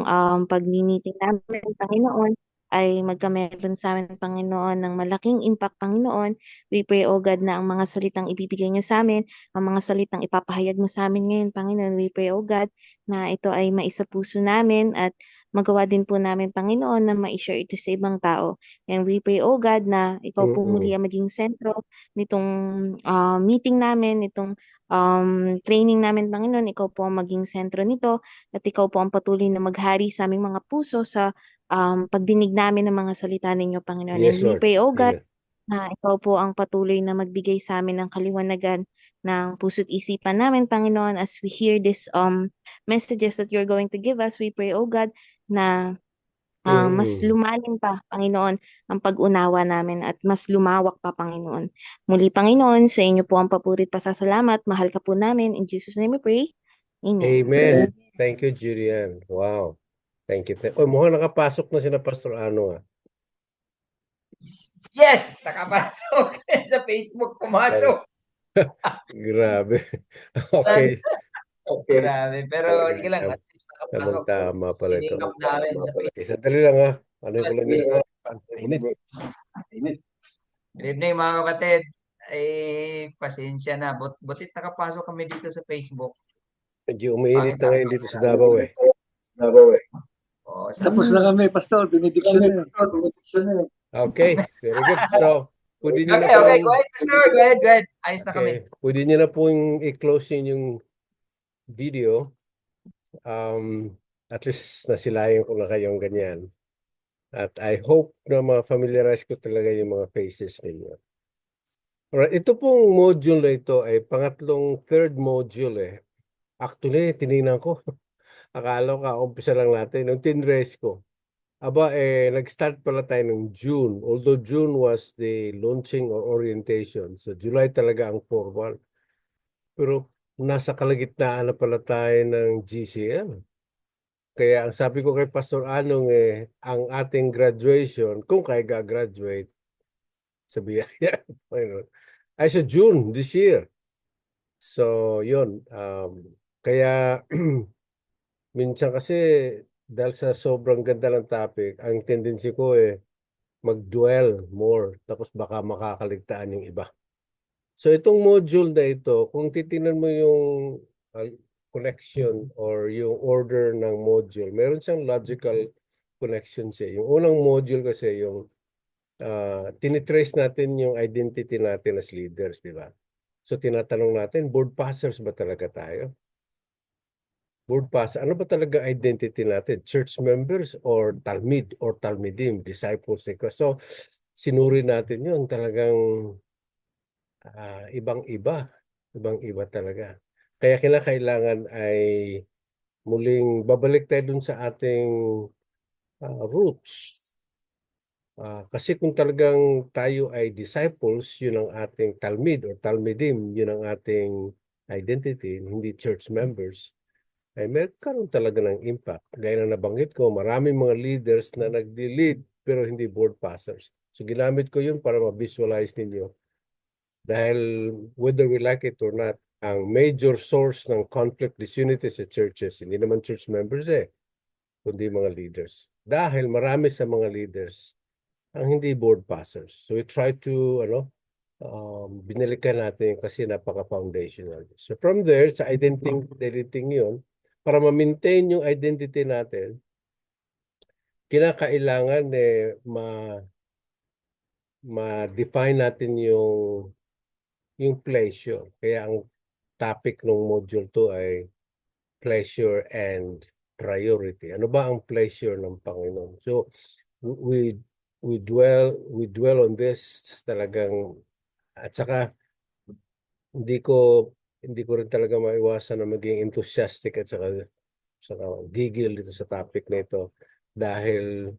pagmi-meeting namin, Panginoon, ay magkameron sa'min, Panginoon, ng malaking impact, Panginoon. We pray, O God, na ang mga salitang ibibigay niyo sa'min, ang mga salitang ipapahayag mo sa'min ngayon, Panginoon, we pray, O God, na ito ay maisapuso namin at magawa din po namin, Panginoon, na mai-share ito sa ibang tao. And we pray, O God, na ikaw po muli Mm. ang maging sentro nitong meeting namin, nitong training namin, Panginoon. Ikaw po ang maging sentro nito at ikaw po ang patuloy na maghari sa aming mga puso sa pagdinig namin ng mga salita ninyo, Panginoon. And Yes, we Lord. pray, O God, Amen. na ikaw po ang patuloy na magbigay sa amin ng kaliwanagan ng puso't isipan namin, Panginoon, as we hear this messages that you're going to give us. We pray, O God, na mas Mm. lumalim pa, Panginoon, ang pag-unawa namin at mas lumawak pa, Panginoon. Muli, Panginoon, sa inyo po ang papuri at pasasalamat. Mahal ka po namin. In Jesus' name we pray. Amen. Amen. Thank you, Julian. Wow. Thank you. Oh, mukhang nakapasok na si na Pastor Ano. Yes! Nakapasok. Sa Facebook Tal- pumasok. Grabe. Okay. Grabe. Pero sige lang, at least nakapasok. Tamang-tama pala ito. Sinikap namin sa Okay, Facebook. sandali lang ha. Ano ko lang yung init. Good evening mga kapatid. Pasensya na. Butit nakapasok kami dito sa Facebook. Medyo umiinit Bakit na ang ngayon dito sa Davao eh. Tapos na kami, Pastor. Benediction na yun. Okay, very good. So, pwede nyo na Okay, okay. pong, Go ahead, Pastor. Go ahead, go ahead. Ayos na kami. okay, pwede nyo na pong i-close yung video. At least nasilayan ko na kayong ganyan. At I hope na ma-familiarize ko talaga yung mga faces ninyo. Alright, ito pong module na ito ay third module eh. Actually, tinignan ko. Akala ko umpisa lang natin. Nung tinrace ko, nag-start pala tayo ng June. Although June was the launching or orientation. So July talaga ang formal. Pero nasa kalagitnaan na pala tayo ng GCL. Kaya ang sabi ko kay Pastor Anong ang ating graduation, kung kaya ga-graduate, sabi niya, ay sa June this year. So yun, kaya minsan kasi dahil sa sobrang ganda ng topic, ang tendency ko mag-dwell more tapos baka makakaligtaan yung iba. So itong module na ito, kung titingnan mo yung connection or yung order ng module, meron siyang logical connection siya. Yung unang module kasi yung tinitrace natin yung identity natin as leaders, di ba? So tinatanong natin, board passers ba talaga tayo? Board pass, ano ba talaga identity natin? Church members or Talmid or Talmidim, disciples ni Christ. So, sinuri natin yun talagang ibang-iba. Ibang-iba talaga. Kaya kinakailangan ay muling babalik tayo dun sa ating roots. Kasi kung talagang tayo ay disciples, yun ang ating Talmid or Talmidim, yun ang ating identity, hindi church members, ay magkaroon talaga ng impact. Gaya na nabanggit ko, maraming mga leaders na nag-lead pero hindi board passers. So ginamit ko yun para ma-visualize ninyo. Dahil whether we like it or not, ang major source ng conflict, disunity sa churches, hindi naman church members kundi mga leaders. Dahil marami sa mga leaders ang hindi board passers. So we try to, binalikan natin kasi napaka-foundational. So from there, sa identity yun, para ma-maintain yung identity natin, kinakailangan ma-define natin yung pleasure. Kaya ang topic ng module 2 ay pleasure and priority. Ano ba ang pleasure ng Panginoon? So we dwell on this talagang, at saka hindi ko rin talaga maiwasan na maging enthusiastic at saka gigil dito sa topic na ito dahil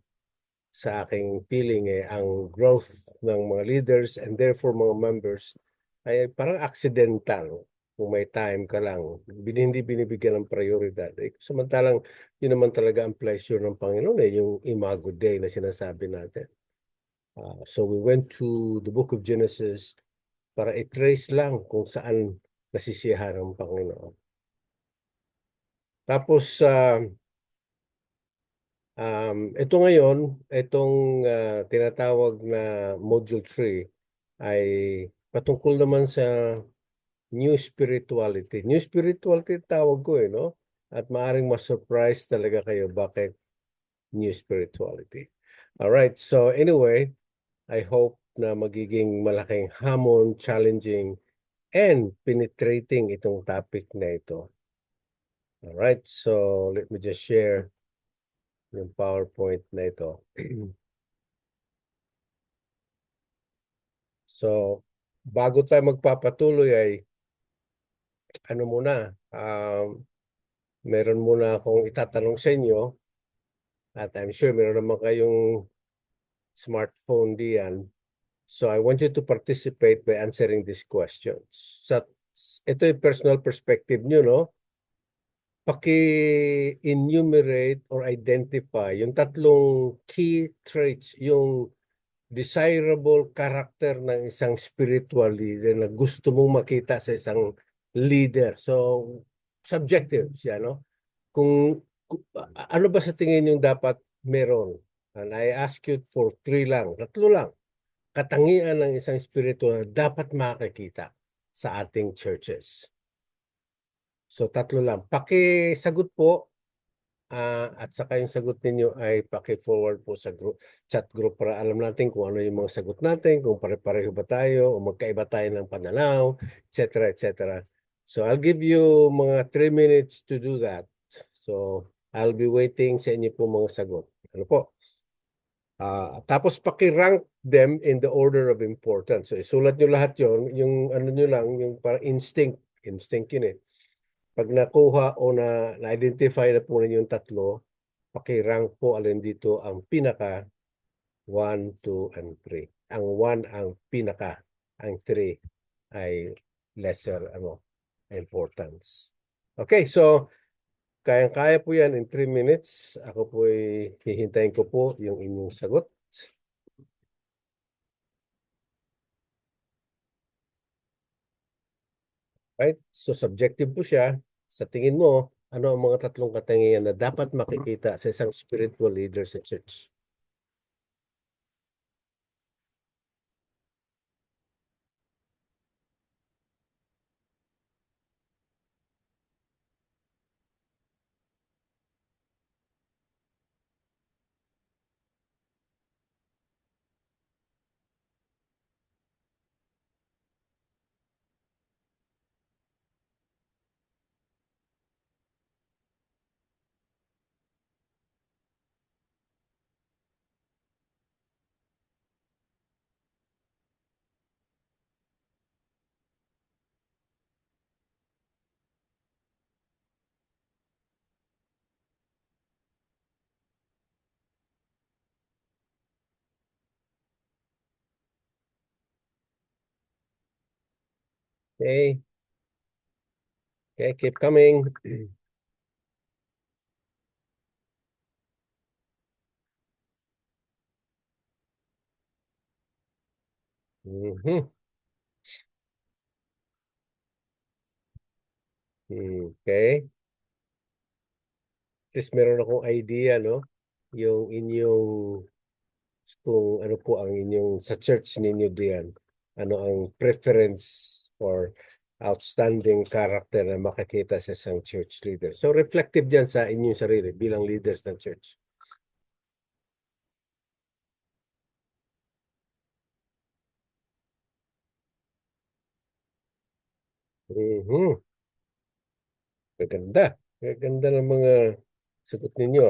sa aking feeling ang growth ng mga leaders and therefore mga members ay parang accidental kung may time ka lang. Hindi binibigyan ng prioridad. Samantalang yun naman talaga ang pleasure ng Panginoon yung Imago Dei na sinasabi natin. So we went to the book of Genesis para i-trace lang kung saan nasisiyahan ang Panginoon. Tapos Ito ngayon, itong tinatawag na Module 3 ay patungkol naman sa New Spirituality. New Spirituality tawag ko no? At maaring ma-surprise talaga kayo bakit New Spirituality. Alright, so anyway, I hope na magiging malaking hamon, challenging, and penetrating itong topic na ito. Alright, so let me just share yung PowerPoint na ito. So, bago tayo magpapatuloy ay ano muna, meron muna akong itatanong sa inyo at I'm sure meron naman kayong smartphone diyan. So, I want you to participate by answering these questions. Ito yung personal perspective nyo, no? Paki-enumerate or identify yung tatlong key traits, yung desirable character ng isang spiritual leader na gusto mong makita sa isang leader. So, subjective siya, no? Ano ba sa tingin yung dapat meron? And I ask you for 3 lang, 3 lang. Katangian ng isang spiritual na dapat makikita sa ating churches. So, 3 lang. Pakisagot po. At saka yung sagot ninyo ay paki-forward po sa chat group para alam natin kung ano yung mga sagot natin, kung pare-pareho ba tayo o magkaiba tayo ng pananaw, etc. etc. So I'll give you mga 3 minutes to do that. So I'll be waiting sa inyo po mga sagot. Ano po? Tapos paki-rank them in the order of importance. So isulat nyo lahat yon, yung ano nyo lang, yung parang instinct yun eh. Pag nakuha o na-identify na po ninyo yung tatlo, paki-rank po alin dito ang pinaka 1, 2, and 3. Ang 1 ang pinaka, ang 3 ay lesser importance. Okay, so kayang-kaya po yan in 3 minutes. Ako po ay hihintayin ko po yung inyong sagot. Right? So subjective po siya. Sa tingin mo, ano ang mga tatlong katangian na dapat makikita sa isang spiritual leader sa church? Okay. Okay, keep coming. Mhm. Okay. At least meron akong idea, no? Yung inyong, kung ano po ang inyong, sa church ninyo diyan, ano ang preference for outstanding character na makikita sa isang church leader. So reflective diyan sa inyong sarili bilang leaders ng church. Mhm. Maganda. Maganda ng mga sagot ninyo.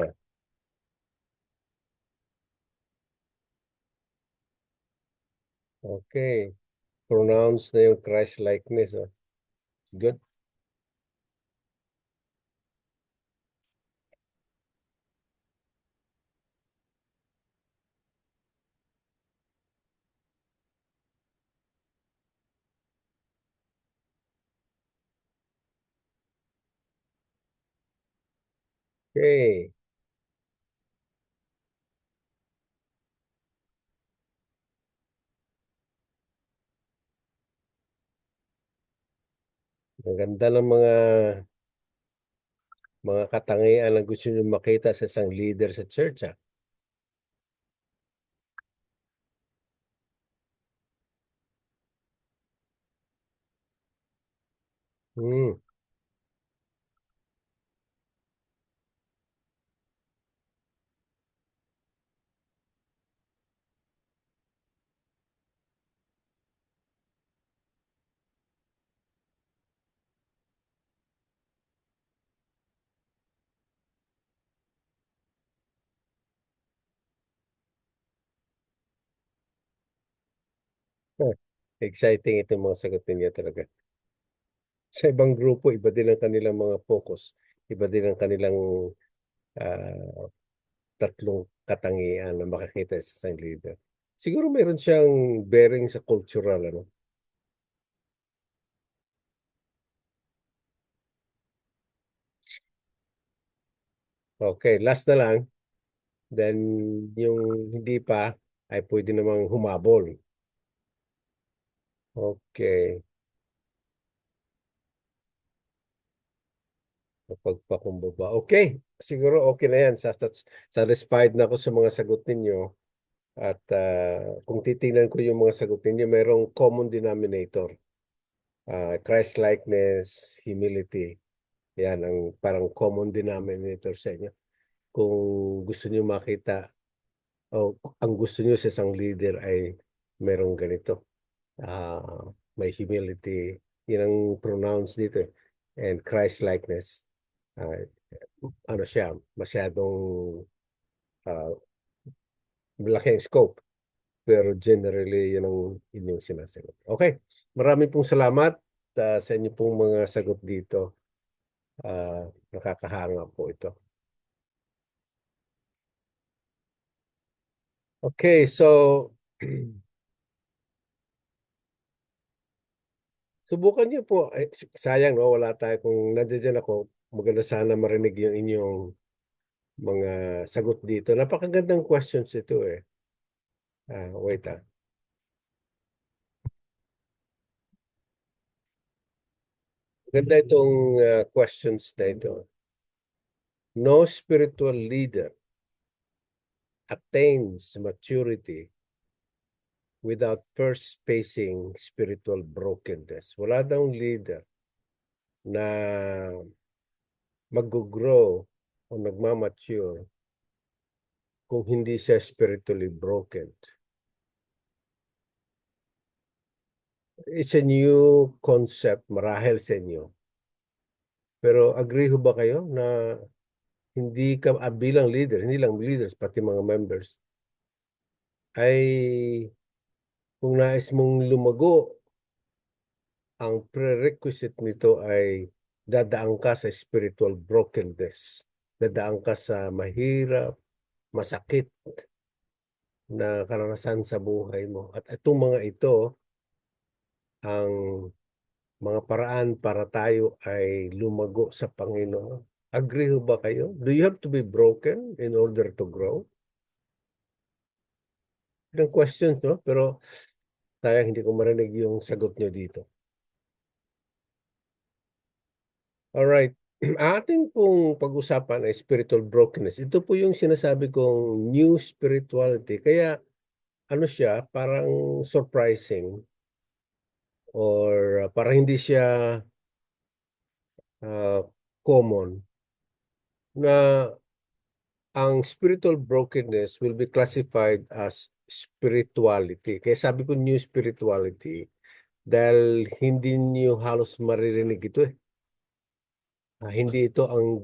Okay. Pronounce na yung Christ-likeness. It's good. Okay. Maganda ng mga mga katangian na gusto niyo makita sa isang leader sa church. Hmm. Exciting itong mga sagot niya talaga. Sa ibang grupo, iba din ang kanilang mga focus. Iba din ang kanilang tatlong katangian na makikita sa isang leader. Siguro meron siyang bearing sa cultural, ano? Okay, last na lang. Then, yung hindi pa, ay pwede namang humabol. Okay. Pagpakumbaba. Okay. Siguro okay na yan. Satisfied na ako sa mga sagot ninyo. At kung titingnan ko yung mga sagot ninyo, mayroong common denominator. Christ-likeness, humility. Yan ang parang common denominator sa inyo. Kung gusto niyo makita o ang gusto niyo sa isang leader ay merong ganito. May humility. Yan ang pronouns dito. And Christ-likeness. Ano siya, masyadong malaking scope. Pero generally, yun ang inyong sinasagot. Okay. Maraming pong salamat sa inyo pong mga sagot dito. Nakakahanga po ito. Okay, so subukan niyo po. Sayang, no? Wala tayo. Kung nandiyan ako, maganda sana marinig yung inyong mga sagot dito. Napakagandang questions ito eh. Wait ah. Ganda itong questions na ito. No spiritual leader attains maturity without first facing spiritual brokenness. Wala daw leader na mag-grow o nagmamature kung hindi siya spiritually broken. It's a new concept marahil sa inyo. Pero agree ho ba kayo na hindi ka bilang leader, hindi lang leaders, pati mga members, ay kung nais mong lumago, ang prerequisite nito ay dadaan ka sa spiritual brokenness. Dadaan ka sa mahirap, masakit na karanasan sa buhay mo. At itong mga ito, ang mga paraan para tayo ay lumago sa Panginoon. Agree ho ba kayo? Do you have to be broken in order to grow? Ilang questions, no? Pero sayang hindi ko marinig yung sagot nyo dito. Alright. Ating pong pag-usapan ay spiritual brokenness. Ito po yung sinasabi kong new spirituality. Kaya ano siya, parang surprising or parang hindi siya common na ang spiritual brokenness will be classified as spirituality. Kaya sabi ko new spirituality dahil hindi niyo halos maririnig ito eh. Hindi ito ang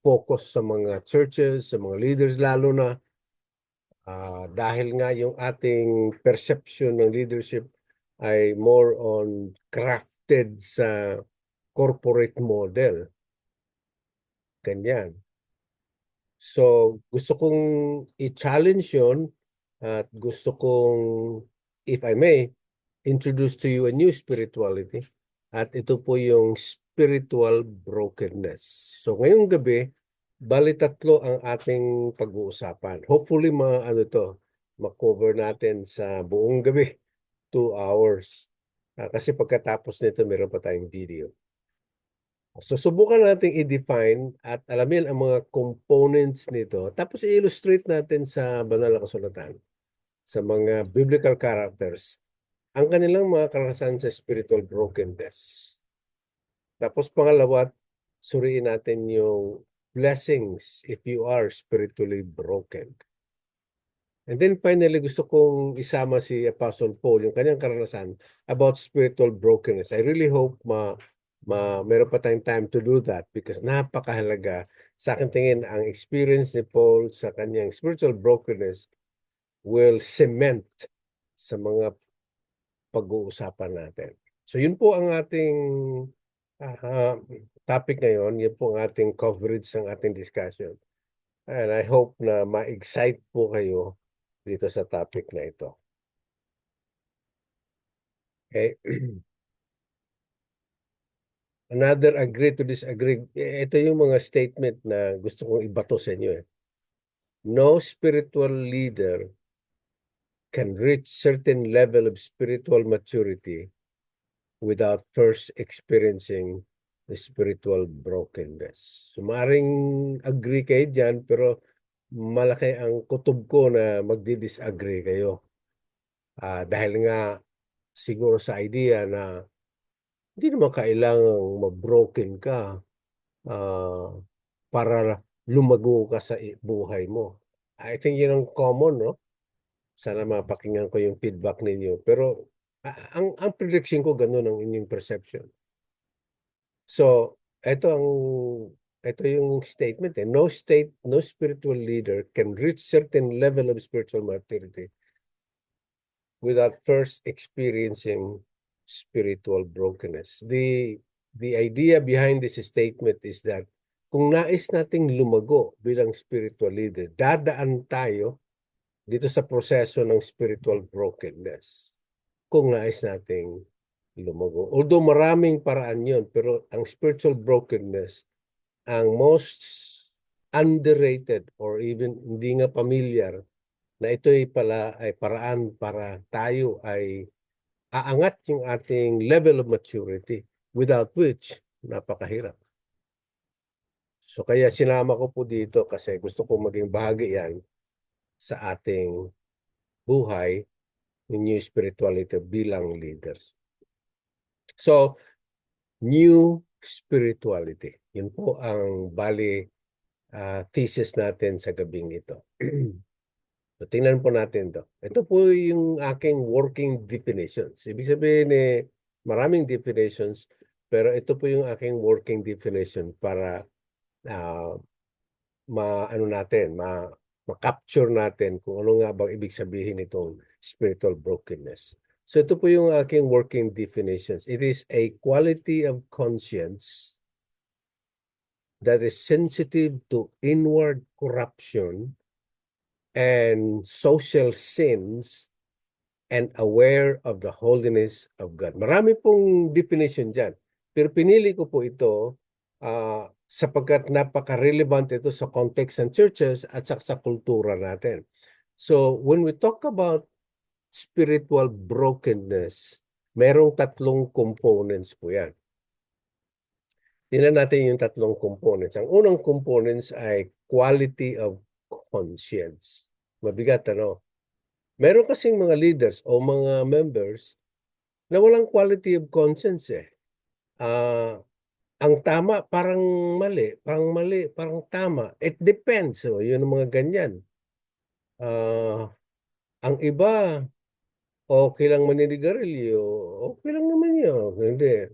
focus sa mga churches, sa mga leaders, lalo na dahil nga yung ating perception ng leadership ay more on crafted sa corporate model. Ganyan. So, gusto kong i-challenge yun at gusto kong, if I may, introduce to you a new spirituality. At ito po yung spiritual brokenness. So, ngayong gabi, bali tatlo ang ating pag-uusapan. Hopefully, ma-cover natin sa buong gabi, 2 hours. Kasi pagkatapos nito, meron pa tayong video. So subukan nating i-define at alamin ang mga components nito. Tapos i-illustrate natin sa banal na kasulatan, sa mga biblical characters, ang kanilang mga karanasan sa spiritual brokenness. Tapos pangalawa, suriin natin yung blessings if you are spiritually broken. And then finally, gusto kong isama si Apostle Paul, yung kanyang karanasan about spiritual brokenness. I really hope meron pa tayong time to do that because napakahalaga. Sa akin tingin, ang experience ni Paul sa kanyang spiritual brokenness will cement sa mga pag-uusapan natin. So yun po ang ating topic ngayon. Yun po ang ating coverage ng ating discussion. And I hope na ma-excite po kayo dito sa topic na ito. Okay. Another agree to disagree. Ito yung mga statement na gusto kong ibato sa inyo. No spiritual leader can reach certain level of spiritual maturity without first experiencing the spiritual brokenness. So, maaaring agree kayo dyan, pero malaki ang kutob ko na magdi-disagree kayo. Dahil nga siguro sa idea na hindi naman kailangang ma-broken ka para lumago ka sa buhay mo. I think yun ang common, no? Sana mapakinggan ko yung feedback ninyo. Pero ang prediction ko, ganun ang inyong perception. So, ito yung statement. No spiritual leader can reach certain level of spiritual maturity without first experiencing spiritual brokenness. The idea behind this statement is that kung nais nating lumago bilang spiritual leader, dadaan tayo dito sa proseso ng spiritual brokenness. Kung nais nating lumago. Although maraming paraan yun, pero ang spiritual brokenness, ang most underrated or even hindi nga familiar na ito ay pala ay paraan para tayo ay aangat yung ating level of maturity, without which napakahirap. So kaya sinama ko po dito kasi gusto ko maging bahagi yan sa ating buhay ng new spirituality bilang leaders. So, new spirituality. Yun po ang thesis natin sa gabing ito. So, tingnan po natin to. Ito po yung aking working definitions. Ibig sabihin maraming definitions, pero ito po yung aking working definition para ma-capture natin kung ano nga bang ibig sabihin itong spiritual brokenness. So ito po yung aking working definitions. It is a quality of conscience that is sensitive to inward corruption and social sins and aware of the holiness of God. Marami pong definition dyan. Pero pinili ko po ito sapagkat napaka-relevant ito sa context ng churches at sa kultura natin. So when we talk about spiritual brokenness, merong tatlong components po yan. Tingnan natin yung tatlong components. Ang unang components ay quality of conscience. Mabigat, ano? Meron kasing mga leaders o mga members na walang quality of conscience eh. Ang tama parang mali, parang tama. It depends. So, yun ang mga ganyan. Ang iba, okay lang maninigarilyo, okay lang naman yun. Hindi.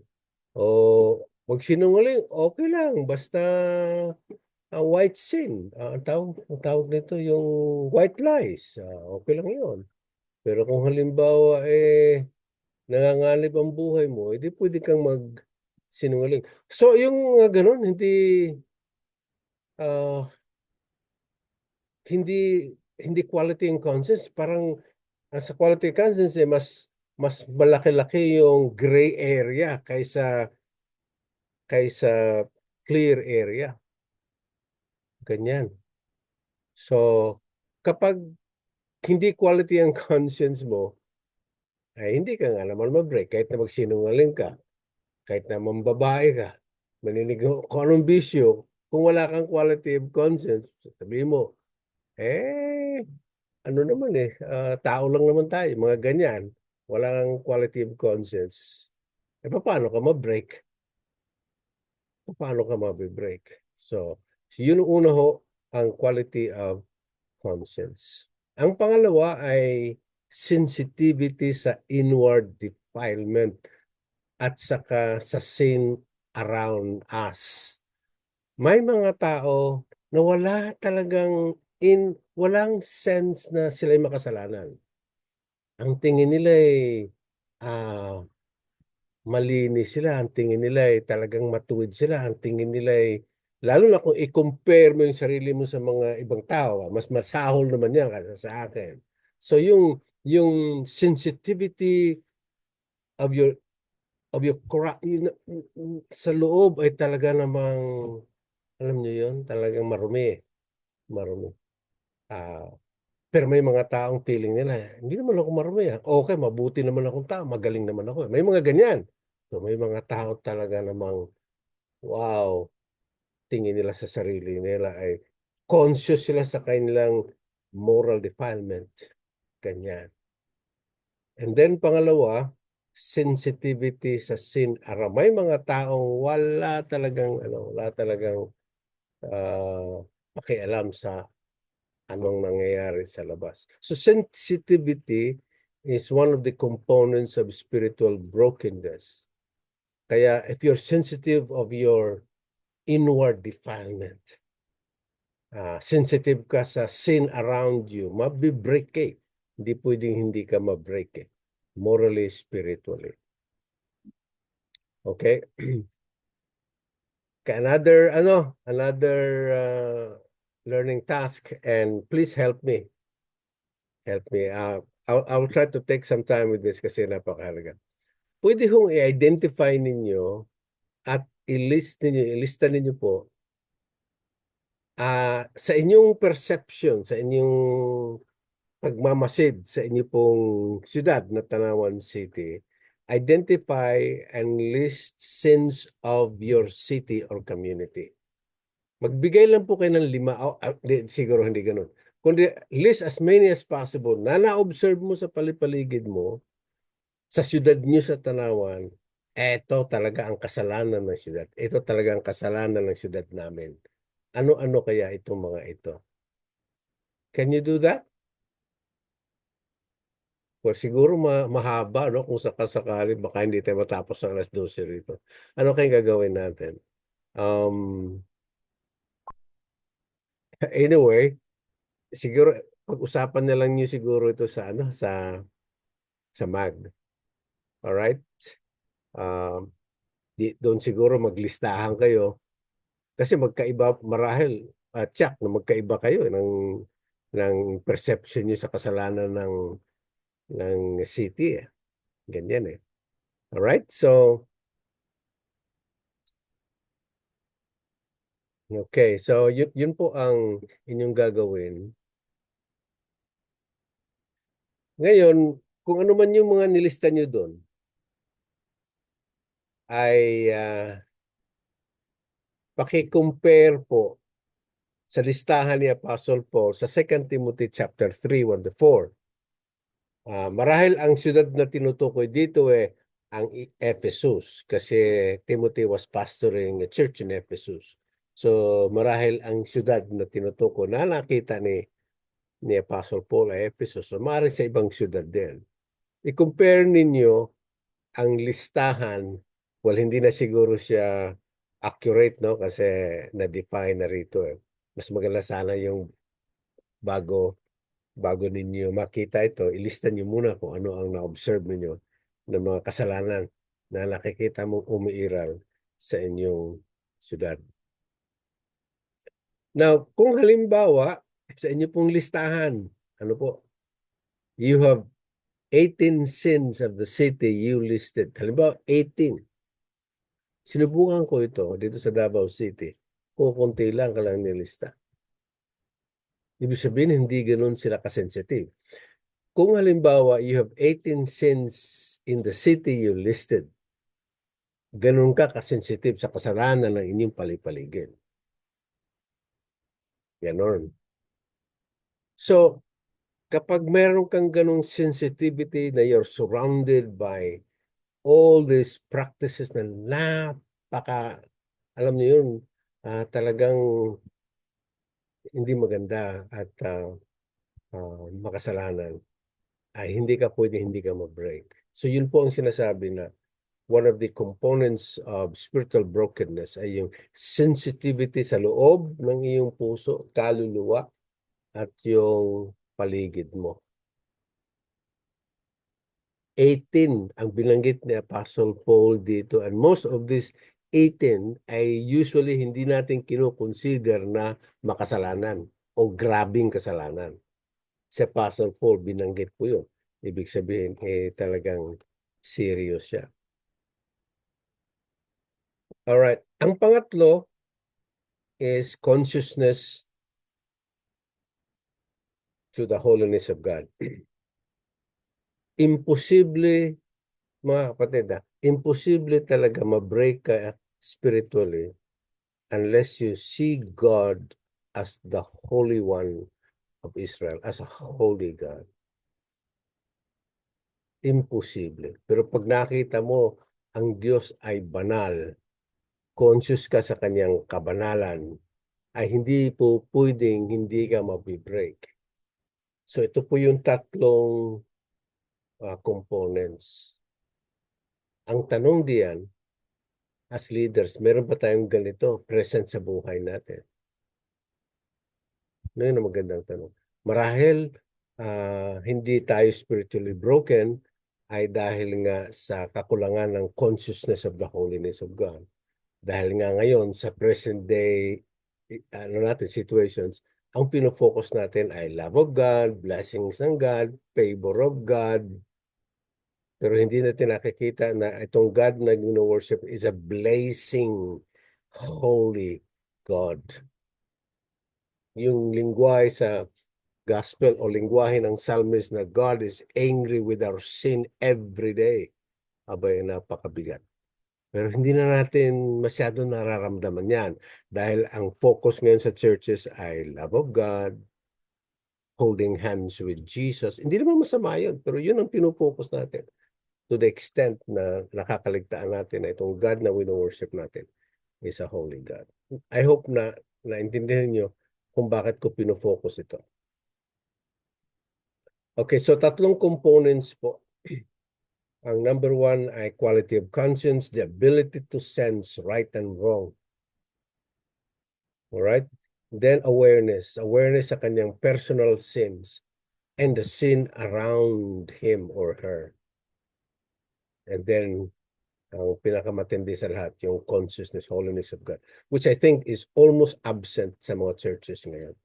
O magsinungaling, okay lang. Basta white sin. Ang tawag nito yung white lies. Okay lang yun. Pero kung halimbawa nanganganib ang buhay mo, hindi pwede kang magsinungaling. So yung ganun, hindi quality and conscience. Parang sa quality and conscience mas malaki-laki yung gray area kaysa clear area. Ganyan. So kapag hindi quality ang conscience mo, ay hindi ka nga naman mag-break kahit na magsinungaling ka, kahit na mambabae ka. Maninigaw kung anong bisyo. Kung wala kang quality of conscience, sabihin mo, ano naman tao lang naman tayo, mga ganyan. Wala kang quality of conscience. Paano ka ma-break? Paano ka ma-break? So, yun ang una ho, ang quality of conscience. Ang pangalawa ay sensitivity sa inward defilement at saka sa sin around us. May mga tao na walang sense na sila'y makasalanan. Ang tingin nila ay malinis sila, ang tingin nila ay talagang matuwid sila, ang tingin nila ay, lalo na kung i-compare mo yung sarili mo sa mga ibang tao, mas masahol naman yan kaysa sa akin. So yung sensitivity of your sa loob ay talaga namang, alam niyo yun, talagang marumi. Pero may mga taong feeling nila, hindi naman ako marumi. Okay, mabuti naman akong tao, magaling naman ako. May mga ganyan. So may mga tao talaga namang, wow, tingin nila sa sarili nila ay conscious sila sa kanilang moral defilement. Ganyan. And then pangalawa, sensitivity sa sin around. May mga taong wala talagang pakialam sa anong nangyayari sa labas. So sensitivity is one of the components of spiritual brokenness. Kaya if you're sensitive of your inward defilement, sensitive ka sa sin around you, mabibreak ka. Hindi pwedeng hindi ka mabreak morally, spiritually. Okay? Another learning task, and please help me. I'll try to take some time with this kasi napakahalaga. Pwede hong i-identify ninyo at ilista ninyo po sa inyong perception, sa inyong pagmamasid sa inyong pong siyudad na Tanawan City, identify and list sins of your city or community. Magbigay lang po kayo ng 5, siguro hindi ganun. Kundi list as many as possible na na-observe mo sa paligid mo, sa siyudad niyo sa Tanawan, ito talaga ang kasalanan ng siyudad. Ito talaga ang kasalanan ng siyudad namin. Ano-ano kaya itong mga ito? Can you do that? Or siguro mahaba, no? Kung sakasakali, baka hindi tayo matapos ng alas 12 rito. Ano kayang gagawin natin? Anyway, siguro pag-usapan na lang niyo siguro ito sa MAG. Alright? Doon siguro maglistahan kayo kasi magkaiba marahil check na magkaiba kayo ng perception niyo sa kasalanan ng city. Ganyan Alright? So okay, so yun po ang inyong gagawin. Ngayon, kung ano man yung mga nilista nyo doon, ay paki-compare po sa listahan ni Apostle Paul sa 2 Timothy chapter 3, 1-4. Marahil ang siyudad na tinutukoy dito ang Ephesus kasi Timothy was pastoring a church in Ephesus. So marahil ang siyudad na tinutukoy na nakita ni Apostle Paul ay Ephesus. So maaaring sa ibang siyudad din. I-compare ninyo ang listahan. Well, hindi na siguro siya accurate, no? Kasi na-define na rito Mas maganda sana yung bago ninyo makita ito, ilista nyo muna kung ano ang na-observe ninyo ng mga kasalanan na nakikita mong umiiral sa inyong siyudad. Now, kung halimbawa, sa inyo pong listahan, ano po? You have 18 sins of the city you listed. Halimbawa, 18. Sinubukan ko ito dito sa Davao City. Kukunti lang ka lang nilista. Ibig sabihin, hindi ganun sila kasensitive. Kung halimbawa, you have 18 sins in the city you listed, ganun ka kasensitive sa kasalanan ng inyong palipaligid. Ganon. So, kapag meron kang ganung sensitivity na you're surrounded by all these practices na alam niyo yun, talagang hindi maganda at makasalanan, ay hindi ka ma-break. So yun po ang sinasabi na one of the components of spiritual brokenness ay yung sensitivity sa loob ng iyong puso, kaluluwa, at yung paligid mo. 18 ang binanggit ni Apostle Paul dito, and most of these 18 ay usually hindi natin kino-consider na makasalanan o grabing kasalanan. Si Apostle Paul, binanggit po yun. Ibig sabihin, talagang serious siya. Alright, ang pangatlo is consciousness to the holiness of God. Imposible, mga kapatid, imposible talaga ma-break ka spiritually unless you see God as the Holy One of Israel, as a holy God. Imposible. Pero pag nakita mo ang Diyos ay banal, conscious ka sa kanyang kabanalan, ay hindi po pwedeng hindi ka mabibreak. So ito po yung tatlong components. Ang tanong diyan, as leaders, meron ba tayong ganito present sa buhay natin? Yun ang magandang tanong. Marahil hindi tayo spiritually broken ay dahil nga sa kakulangan ng consciousness of the holiness of God. Dahil nga ngayon sa present day situations, ang pinofocus natin ay love of God, blessings ng God, favor of God. Pero hindi natin nakikita na itong God na worship is a blessing, holy God. Yung lingwahe sa gospel o lingwahe ng psalmist na God is angry with our sin every day. Abay, napakabigat. Pero hindi na natin masyado nararamdaman yan dahil ang focus ngayon sa churches ay love of God, holding hands with Jesus. Hindi naman masama yun, pero yun ang pinufocus natin to the extent na nakakaligtaan natin na itong God na wino-worship natin is a holy God. I hope na naintindihan nyo kung bakit ko pinofocus ito. Okay, so tatlong components po. Ang number one ay quality of conscience, the ability to sense right and wrong. Alright? Then awareness sa kanyang personal sins and the sin around him or her. And then, ang pinakamatindi sa lahat, yung consciousness, holiness of God, which I think is almost absent sa mga churches ngayon.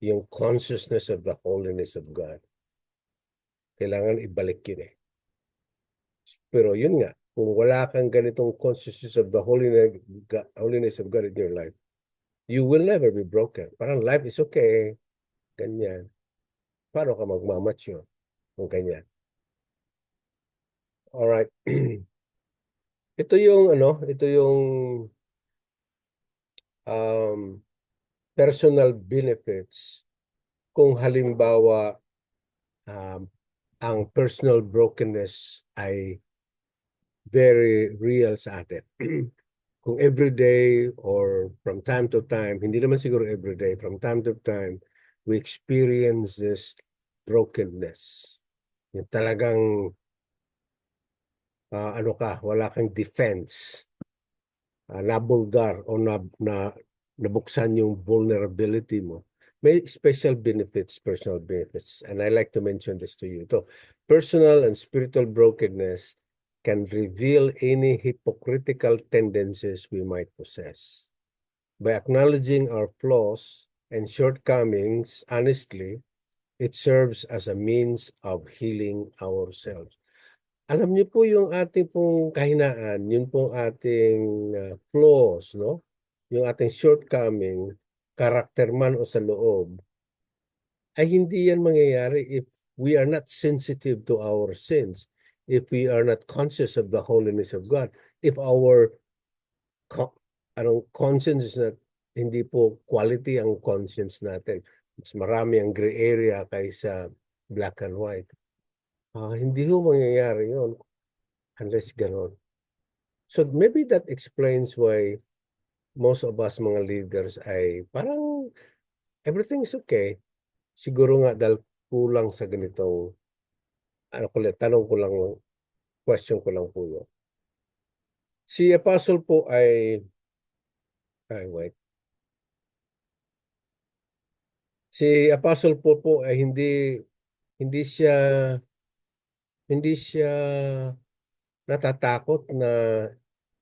Yung consciousness of the holiness of God. Kailangan ibalik yun . Pero yun nga, kung wala kang ganitong consciousness of the holiness of God in your life, you will never be broken. Parang life is okay. Ganyan. Paano ka magmamature kung ganyan? Alright. Ito yung personal benefits kung halimbawa ang personal brokenness ay very real sa atin. Kung everyday or from time to time, hindi naman siguro everyday, from time to time, we experience this brokenness. Yung talagang wala kang defense. Nabulgar o nabuksan yung vulnerability mo. May special benefits, personal benefits. And I like to mention this to you. Ito, personal and spiritual brokenness can reveal any hypocritical tendencies we might possess. By acknowledging our flaws and shortcomings honestly, it serves as a means of healing ourselves. Alam niyo po yung ating pong kahinaan, yun pong ating flaws, no? Yung ating shortcoming, karakter man o sa loob, ay hindi yan mangyayari if we are not sensitive to our sins, if we are not conscious of the holiness of God. if our conscience is not, hindi po quality ang conscience natin. Mas marami ang gray area kaysa black and white. Hindi ho mangyayari yun unless ganon. So maybe that explains why most of us mga leaders ay parang everything's okay. Siguro nga dahil kulang sa ganitong, tanong ko lang, question ko lang po yun. Si Apostle po ay wait. Si Apostle po ay hindi siya natatakot na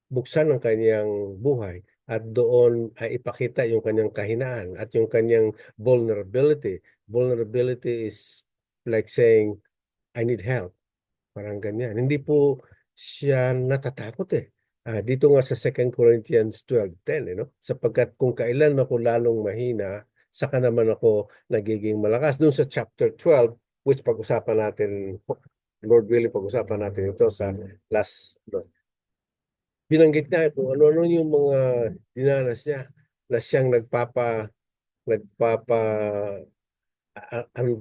buksan ang kanyang buhay at doon ay ipakita yung kanyang kahinaan at yung kanyang vulnerability. Vulnerability is like saying, I need help. Parang ganyan. Hindi po siya natatakot eh. Dito nga sa 2 Corinthians 12:10, sapagkat kung kailan ako lalong mahina, saka naman ako nagiging malakas. Doon sa chapter 12, which pag-usapan natin, Lord willing, pag-usapan natin ito sa last, binanggit niya kung ano-ano yung mga dinanas niya na siyang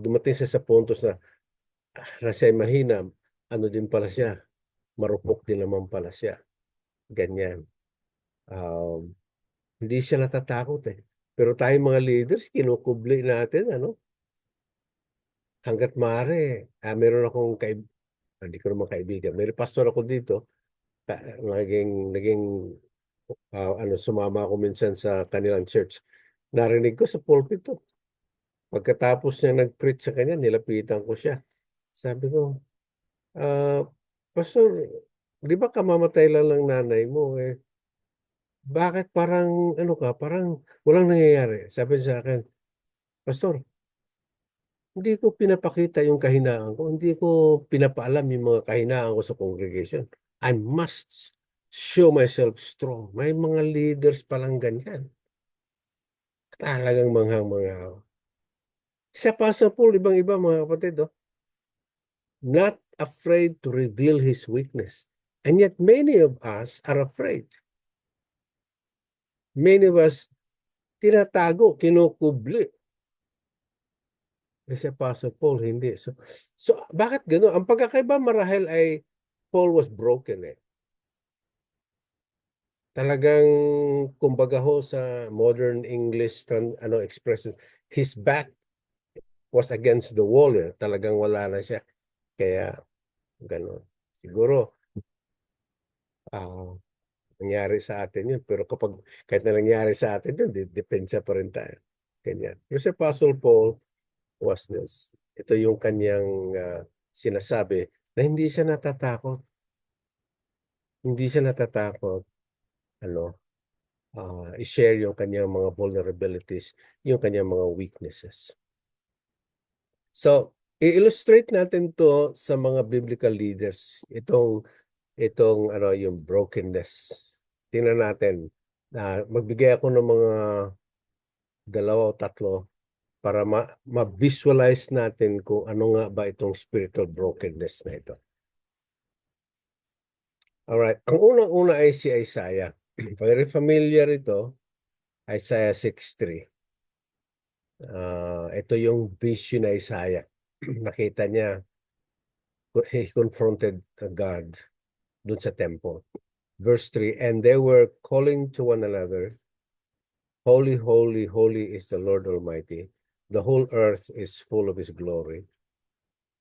dumating siya sa puntos na siya mahina, din pala siya, marupok din naman pala siya. Ganyan. Hindi siya natatakot eh. Pero tayong mga leaders, kinukubli natin, hanggat maaari. Meron akong hindi ko naman kaibigan. May pastor ako dito. Naging sumama ako minsan sa kanilang church. Narinig ko sa pulpit to. Pagkatapos niya nag-preach sa kanya, nilapitan ko siya. Sabi ko, Pastor, di ba kamamatay lang ng nanay mo eh? Bakit parang parang walang nangyayari? Sabi sa akin, Pastor, hindi ko pinapakita yung kahinaan ko. Hindi ko pinapaalam yung mga kahinaan ko sa congregation. I must show myself strong. May mga leaders palang ganyan. Talagang manghang-mangha ako. Sa Apostle Paul, ibang-iba mga kapatid, not afraid to reveal his weakness. And yet many of us are afraid. Many of us tinatago, kinukubli. Si Apostle Paul, hindi. So bakit gano'n? Ang pagkakaiba marahil ay Paul was broken eh. Talagang, kumbaga ho sa modern English expression, his back was against the wall eh. Talagang wala na siya. Kaya gano'n. Siguro, nangyari sa atin yun. Pero kahit na nangyari sa atin yun, depensa pa rin tayo. Ganyan. Pero si Apostle Paul was this. Ito yung kanyang sinasabi na hindi siya natatakot. Hindi siya natatakot i-share yung kanyang mga vulnerabilities, yung kanyang mga weaknesses. So, i-illustrate natin to sa mga biblical leaders. Itong yung brokenness. Tingnan natin. Magbigay ako ng mga 2 o 3 para ma-visualize natin kung ano nga ba itong spiritual brokenness na ito. Alright. Ang unang-una ay si Isaiah. Very familiar ito. Isaiah 6:3. Ito yung vision ni Isaiah. Nakita niya, he confronted God dun sa temple. Verse 3, and they were calling to one another, Holy, holy, holy is the Lord Almighty. The whole earth is full of His glory.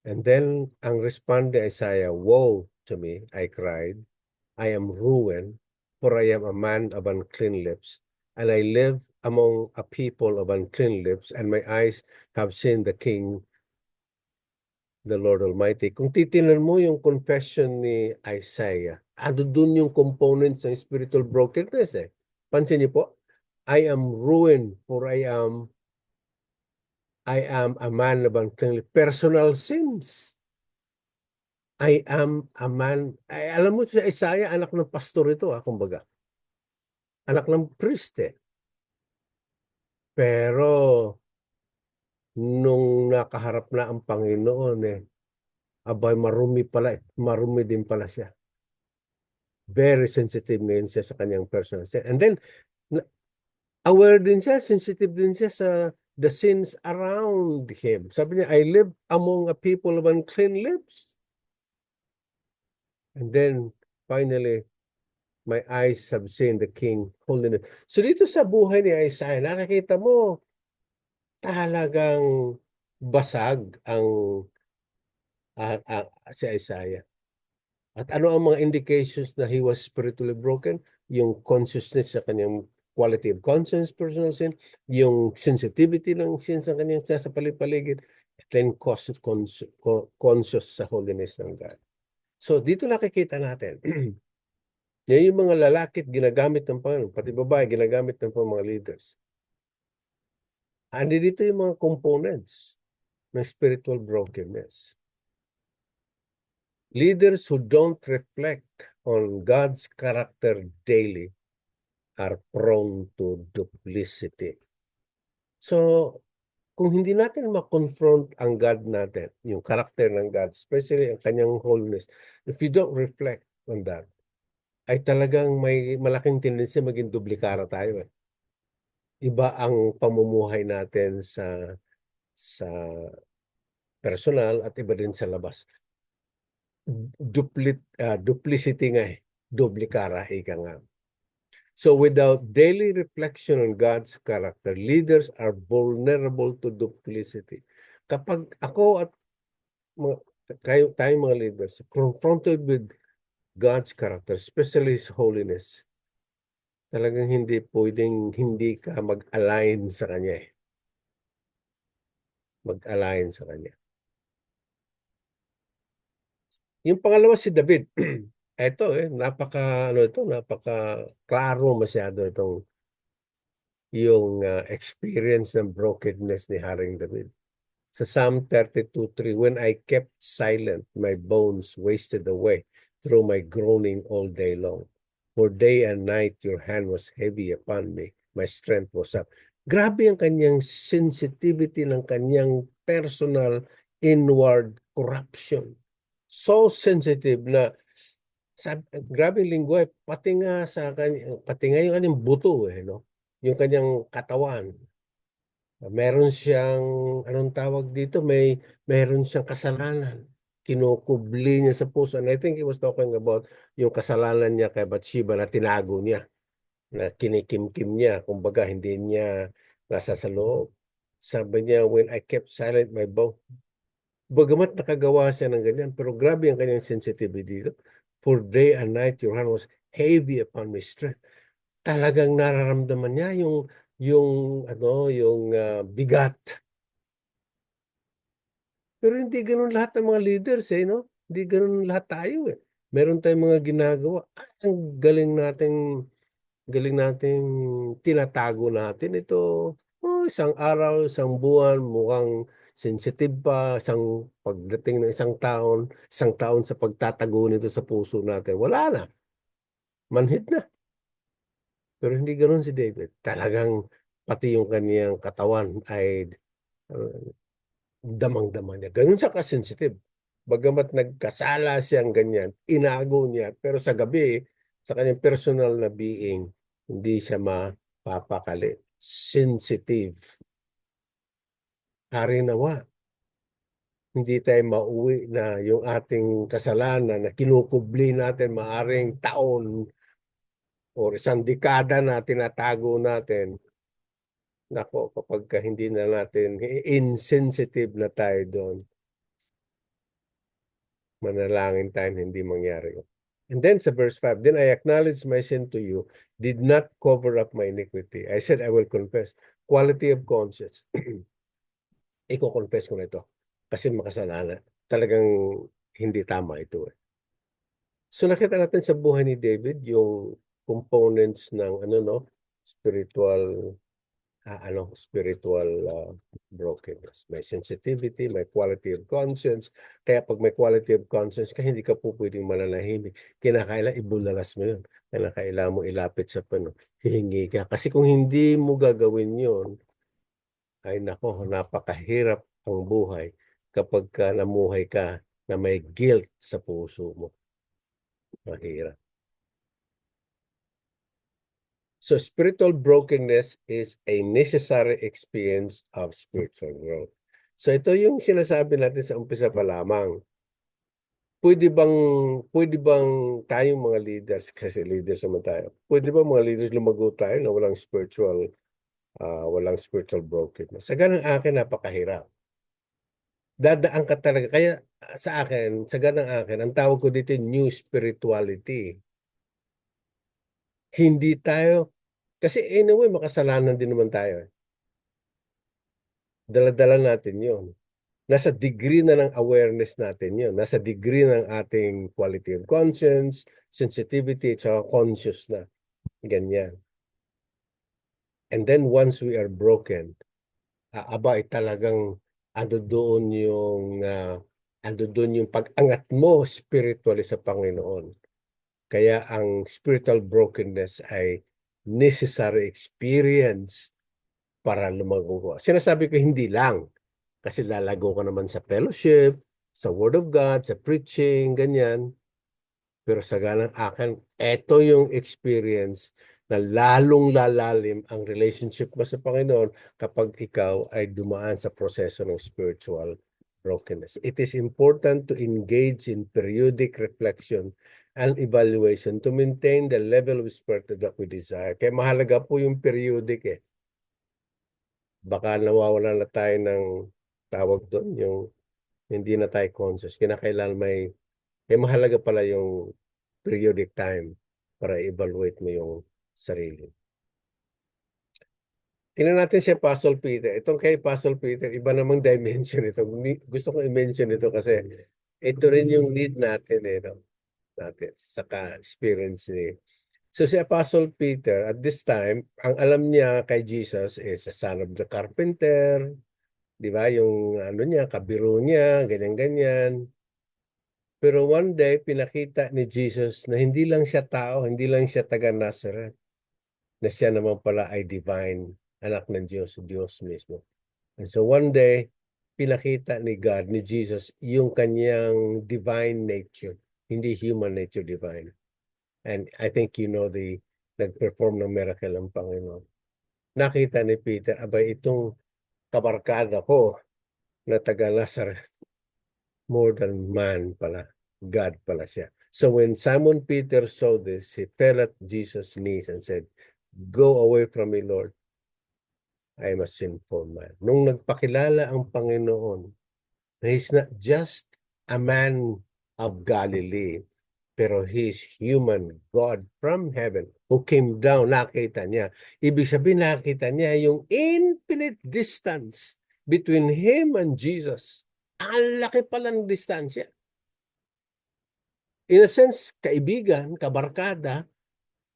And then, ang respond ni Isaiah, woe to me, I cried. I am ruined, for I am a man of unclean lips, and I live among a people of unclean lips, and my eyes have seen the King, the Lord Almighty. Kung titinan mo yung confession ni Isaiah, doon yung components ng spiritual brokenness eh. Pansin niyo po, I am ruined, for I am a man of unclean lips. Personal sins. I am a man. Alam mo si Isaiah, anak ng pastor ito, kumbaga. Anak ng priest eh. Pero nung nakaharap na ang Panginoon abay marumi din pala siya. Very sensitive ngayon siya sa kanyang personal sin. And then, aware din siya, sensitive din siya sa the sins around him. Sabi niya, I live among a people of unclean lips. And then, finally, my eyes have seen the King holiness. So dito sa buhay ni Isaiah, nakikita mo, talagang basag ang si Isaiah. At ano ang mga indications na he was spiritually broken? Yung consciousness sa kanyang quality of conscience, personal sin, yung sensitivity ng sin sa kanyang sa paligid, at then conscious sa holiness ng God. So dito nakikita natin, yan yung mga lalaki ginagamit ng Panginoon, pati babae ginagamit ng mga leaders. Andi dito yung mga components ng spiritual brokenness. Leaders who don't reflect on God's character daily are prone to duplicity. So, kung hindi natin ma-confront ang God natin, yung character ng God, especially ang kanyang holiness, if you don't reflect on that, ay talagang may malaking tendency maging duplikara tayo. Iba ang pamumuhay natin sa personal at iba din sa labas. Duplicity nga duplikara, ika nga. So without daily reflection on God's character, leaders are vulnerable to duplicity. Kapag ako at tayong mga leaders confronted with God's character, especially His holiness, talagang hindi pwedeng hindi ka mag-align sa Kanya. Mag-align sa Kanya. Yung pangalawa si David. Ito napaka klaro masyado itong yung experience ng brokenness ni Haring David. Sa Psalm 32:3, when I kept silent, my bones wasted away through my groaning all day long. For day and night your hand was heavy upon me, my strength was up. Grabe ang kanyang sensitivity ng kanyang personal inward corruption. So sensitive na grabe linggo pati nga yung kanyang buto no, yung kanyang katawan, meron siyang anong tawag dito, meron siyang kasalanan, kinukubli niya sa puso. And I think he was talking about yung kasalanan niya kay Bathsheba na tinago niya, na kinikimkim niya, kumbaga hindi niya nasa sa loob. Sabi niya, when I kept silent my bone. Bagamat nakagawa siya ng ganyan, pero grabe ang kanyang sensitivity dito. For day and night your hand was heavy upon my strength. Talagang nararamdaman niya yung bigat. Pero hindi ganoon lahat ng mga leaders no? Hindi ganoon lahat tayo Meron tayong mga ginagawa. Ang galing nating tinatago natin ito. Isang araw, isang buwan, mukhang sensitive pa, pagdating ng isang taon sa pagtatago nito sa puso natin. Wala na. Manhid na. Pero hindi ganoon si David. Talagang pati yung kaniyang katawan ay damang-dama niya. Ganun siya ka-sensitive. Bagamat nagkasala siyang ganyan, inago niya. Pero sa gabi, sa kanyang personal na being, hindi siya mapapakali. Sensitive. Hari nawa. Hindi tayo mauwi na yung ating kasalanan na kinukubli natin maaring taon o isang dekada na tinatago natin. Nako, kapag hindi na natin, insensitive na tayo doon, manalangin tayo hindi mangyari. And then sa verse 5, then I acknowledge my sin to you, did not cover up my iniquity. I said, I will confess. Quality of conscience. Iko-confess ko na ito. Kasi makasalanan. Talagang hindi tama ito So nakita natin sa buhay ni David yung components ng spiritual brokenness. May sensitivity, may quality of conscience. Kaya pag may quality of conscience ka, hindi ka po pwedeng mananahimik. Kinakailangan ibulalas mo yun. Kinakailangan mo ilapit sa hihingi ka. Kasi kung hindi mo gagawin yun, ay nako, napakahirap ang buhay kapag namuhay ka na may guilt sa puso mo. Mahirap. So spiritual brokenness is a necessary experience of spiritual growth. So ito yung sinasabi natin sa umpisa pa lamang. Pwede bang tayong mga leaders, kasi leaders naman tayo, pwede ba mga leaders lumago tayo na walang spiritual brokenness? Sa ganang akin, napakahirap. Dadaan ka talaga. Kaya sa akin, sa ganang akin, ang tawag ko dito new spirituality. Hindi tayo, kasi anyway, makasalanan din naman tayo. Dala-dala natin yun. Nasa degree na ng awareness natin yun. Nasa degree ng ating quality of conscience, sensitivity, at conscious na. Ganyan. And then once we are broken, talagang ando doon yung pag-angat mo spiritually sa Panginoon. Kaya ang spiritual brokenness ay necessary experience para lumago. Sinasabi ko hindi lang. Kasi lalago ka naman sa fellowship, sa Word of God, sa preaching, ganyan. Pero sa ganang akin, eto yung experience na lalong lalalim ang relationship mo sa Panginoon kapag ikaw ay dumaan sa proseso ng spiritual brokenness. It is important to engage in periodic reflection and evaluation to maintain the level of spirituality that we desire. Kaya mahalaga po yung periodic eh. Baka nawawala na tayo ng tawag doon, yung hindi na tayo conscious. Kinakailangan mahalaga pala yung periodic time para evaluate mo yung sarili. Tingnan natin si Apostle Peter. Itong kay Apostle Peter, iba namang dimension ito. Gusto ko i-mention ito kasi ito rin yung need natin natin sa experience ni. So si Apostle Peter, at this time, ang alam niya kay Jesus is a son of the carpenter, di ba? Yung niya, kabiro niya, ganyan-ganyan. Pero one day, pinakita ni Jesus na hindi lang siya tao, hindi lang siya taga Nazareth, na siya naman pala ay divine, anak ng Diyos, Diyos mismo. And so one day, pinakita ni God, ni Jesus, yung kanyang divine nature, hindi human nature, divine. And I think nag-perform ng miracle ang Panginoon. Nakita ni Peter, abay itong kabarkada ko na taga Nazareth, more than man pala. God pala siya. So when Simon Peter saw this, he fell at Jesus' knees and said, "Go away from me, Lord. I am a sinful man." Nung nagpakilala ang Panginoon, na he's not just a man of Galilee, pero he is human, God from heaven, who came down, nakita niya. Ibig sabihin, nakita niya yung infinite distance between him and Jesus. Ang laki pala ng distansya. In a sense, kaibigan, kabarkada,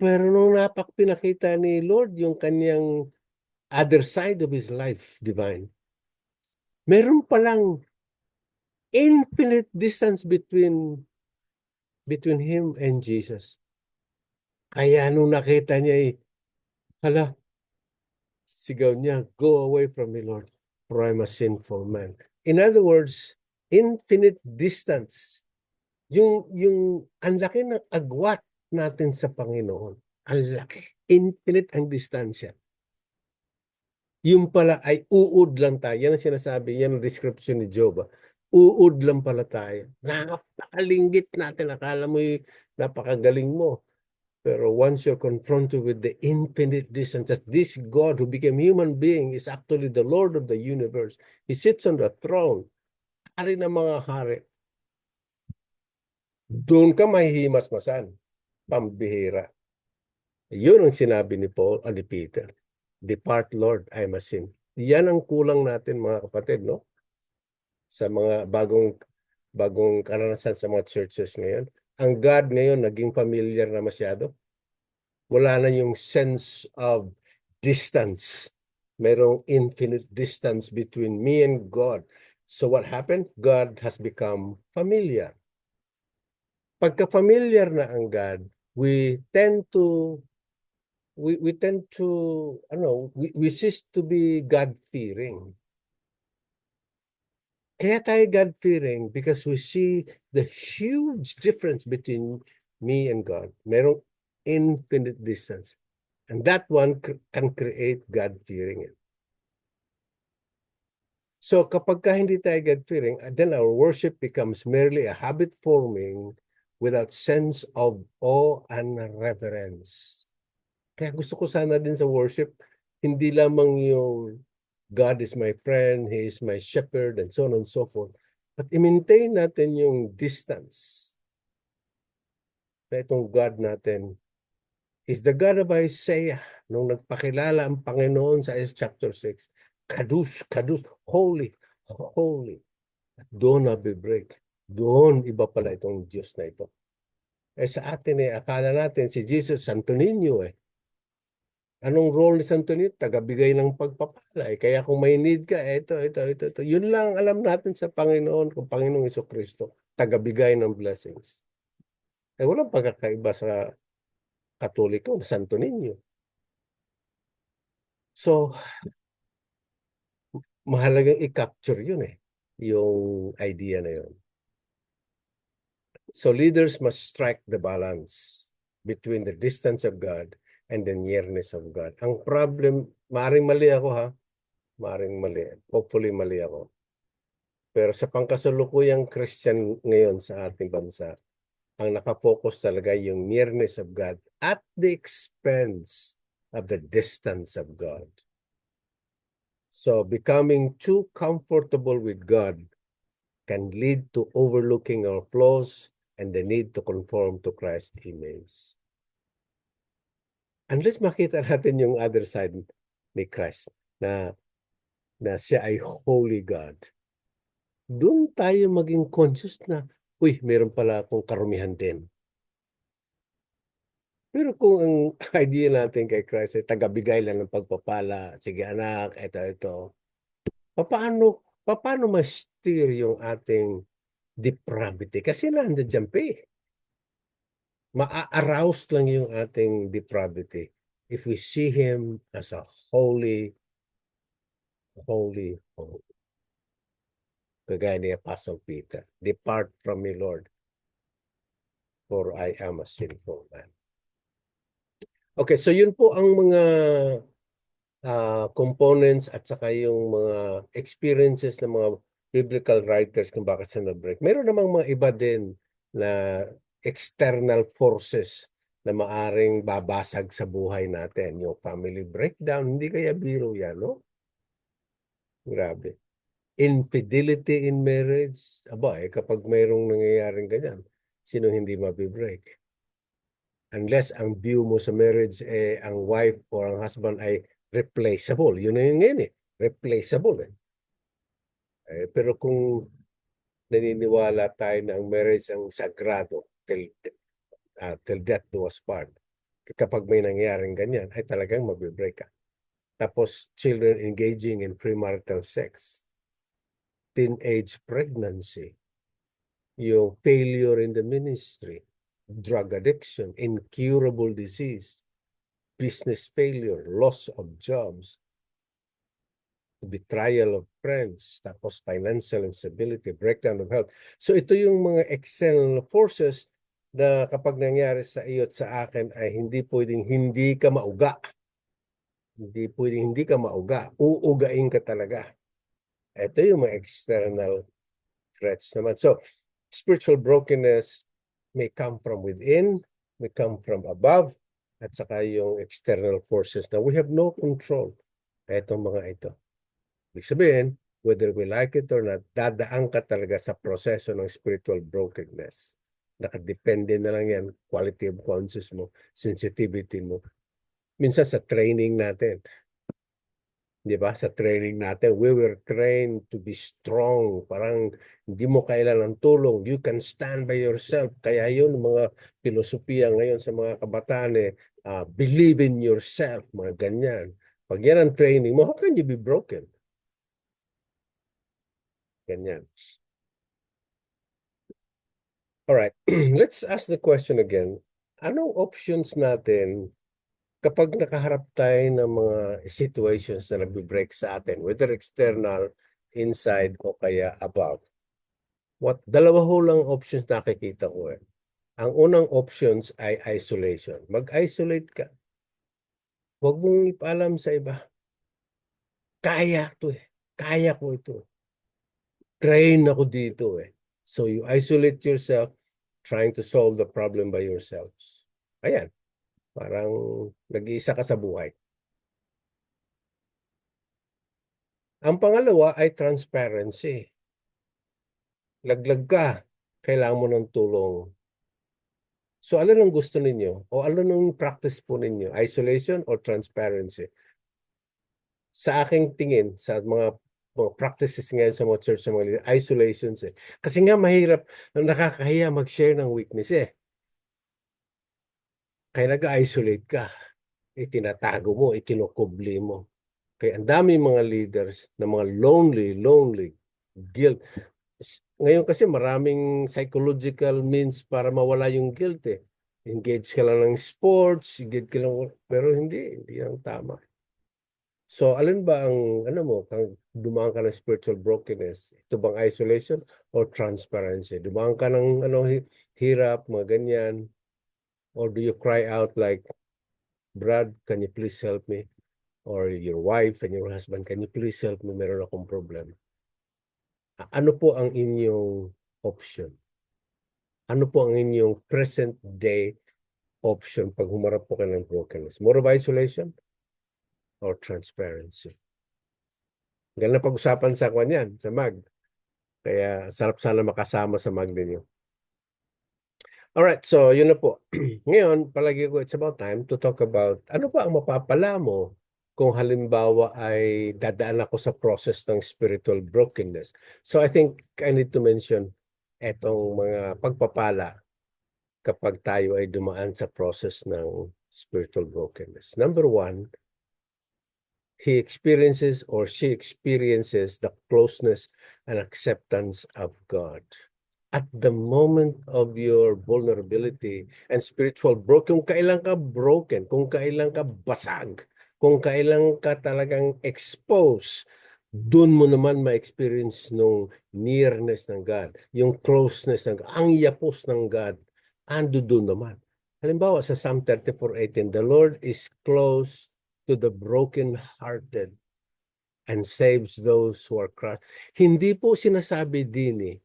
pero nung pinakita ni Lord yung kanyang other side of his life, divine, meron palang infinite distance between him and Jesus. Kaya nung nakita niya, sigaw niya, "Go away from me, Lord, for I'm a sinful man." In other words, infinite distance. Yung ang laki ng agwat natin sa Panginoon. Ang laki. Infinite ang distansya. Yung pala ay uod lang tayo. Yan ang sinasabi, yan ang description ni Job. Uod lang pala tayo. Napakalinggit natin. Akala mo napakagaling mo. Pero once you're confronted with the infinite distance, that this God who became human being is actually the Lord of the universe. He sits on the throne. Hari ng mga hari. Doon ka mahihimas-masan. Pambihira. Yun ang sinabi ni Peter. "Depart, Lord, I am a sin." Yan ang kulang natin, mga kapatid, no? Sa mga bagong karanasan sa mga churches ngayon. Ang God ngayon naging familiar na masyado. Wala na yung sense of distance. Merong infinite distance between me and God. So what happened? God has become familiar. Pagka-familiar na ang God, we cease to be God-fearing. Kaya tayo God-fearing because we see the huge difference between me and God. Merong infinite distance. And that one can create God-fearing. So kapag ka hindi tayo God-fearing, then our worship becomes merely a habit forming without sense of awe and reverence. Kaya gusto ko sana din sa worship, hindi lamang yung God is my friend, He is my shepherd, and so on and so forth. But i-maintain natin yung distance. Na itong God natin is the God of Isaiah. Nung nagpakilala ang Panginoon sa Isaiah chapter 6, Kadosh, Kadosh, holy, holy. Doon nabibrake. Doon iba pala itong Diyos na ito. Sa atin akala natin si Jesus Santo Niño Anong role ni Santo Niño? Tagabigay ng pagpapala. Kaya kung may need ka, ito. Yun lang alam natin sa Panginoon, kung Panginoong Jesucristo, tagabigay ng blessings. Walang pagkakaiba sa Katoliko na Santo Niño. So, mahalagang i-capture yun yung idea na yun. So, leaders must strike the balance between the distance of God and the nearness of God. Ang problem, maaaring mali ako maaaring mali. Hopefully mali ako. Pero sa pangkasalukuyang Christian ngayon sa ating bansa, ang nakafocus talaga yung nearness of God at the expense of the distance of God. So becoming too comfortable with God can lead to overlooking our flaws and the need to conform to Christ's image. Unless makita natin yung other side ni Christ na siya ay holy God, doon tayo maging conscious na, meron pala akong karumihan din. Pero kung ang idea natin kay Christ ay tagabigay lang ng pagpapala, sige anak, ito, paano ma-steer yung ating depravity? Kasi nandiyan pa Ma-arouse lang yung ating depravity if we see Him as a holy. Kagaya ni Apostle Peter, depart from me, Lord, for I am a sinful man. Okay, so yun po ang mga components at saka yung mga experiences ng mga biblical writers kung bakit sila break. Meron namang mga iba din na external forces na maaring babasag sa buhay natin. Yung family breakdown, hindi kaya biro yan, no? Grabe. Infidelity in marriage, kapag mayroong nangyayaring ganyan, sino hindi mabibreak? Unless ang view mo sa marriage ang wife or ang husband ay replaceable. Yun na yung ngayon replaceable pero kung naniniwala tayo na ang marriage ang sagrado till death do us part, kapag may nangyaring ganyan ay talagang mabibreak ka. Tapos children engaging in premarital sex, teenage pregnancy, yung failure in the ministry, drug addiction, incurable disease, business failure, loss of jobs, betrayal of friends, tapos financial instability, breakdown of health. So ito yung mga external forces na kapag nangyari sa iyo at sa akin ay hindi pwedeng hindi ka mauga. Hindi pwedeng hindi ka mauga. Uugain ka talaga. Ito yung mga external threats naman. So spiritual brokenness may come from within, may come from above, at saka yung external forces na we have no control. Itong mga ito. Ibig sabihin, whether we like it or not, dadaan ka talaga sa proseso ng spiritual brokenness. Nakadepende na lang yan, quality of conscious mo, sensitivity mo. Minsan sa training natin, di ba? Sa training natin, we were trained to be strong. Parang hindi mo kailangan ng tulong. You can stand by yourself. Kaya yun, mga filosofiya ngayon sa mga kabataan, believe in yourself, mga ganyan. Pag yan ang training mo, how can you be broken? Ganyan. All right, let's ask the question again. Anong options natin kapag nakaharap tayo ng mga situations na nag-break sa atin, whether external, inside, o kaya above? Dalawa ho lang options nakikita ko Ang unang options ay isolation. Mag-isolate ka. Huwag mong ipaalam sa iba. Kaya to eh. Kaya ko ito. Train ako dito eh. So you isolate yourself trying to solve the problem by yourselves. Ayan. Parang nag-iisa ka sa buhay. Ang pangalawa ay transparency. Laglag ka. Kailangan mo ng tulong. So, ano ang gusto ninyo? O ano ang practice po ninyo? Isolation or transparency? Sa aking tingin, sa mga practices ngayon sa mga church, sa mga leader, isolations eh. Kasi nga mahirap, nakakahiya mag-share ng weakness eh. Kaya nag-isolate ka. Itinatago mo, ikinukubli mo. Kaya ang dami mga leaders na mga lonely, guilt. Ngayon kasi maraming psychological means para mawala yung guilt eh. Engage ka lang ng sports, engage ka lang, pero hindi ang tama. So, alin ba ang, ano mo, kang dumaan ka ng spiritual brokenness? Ito bang isolation or transparency? Dumaan ka ng hirap, mga ganyan, or do you cry out like, Brad, can you please help me? Or your wife and your husband, can you please help me? Meron akong problema. Ano po ang inyong option? Ano po ang inyong present day option pag humarap po kayo ng brokenness? More of isolation or transparency? Ganun na pag-usapan sa kanyan, sa mag. Kaya sarap sana makasama sa mag ninyo. Alright, so yun na po. Ngayon, palagi ko it's about time to talk about ano ba ang mapapala mo kung halimbawa ay dadaan ako sa process ng spiritual brokenness. So I think I need to mention etong mga pagpapala kapag tayo ay dumaan sa process ng spiritual brokenness. Number one, he experiences or she experiences the closeness and acceptance of God. At the moment of your vulnerability and spiritual broken, kung kailan ka broken, kung kailan ka basag, kung kailan ka talagang exposed, doon mo naman ma-experience nung nearness ng God, yung closeness ng God, ang yapos ng God, ando doon naman. Halimbawa sa Psalm 34:18, the Lord is close to the broken-hearted and saves those who are crushed. Hindi po sinasabi din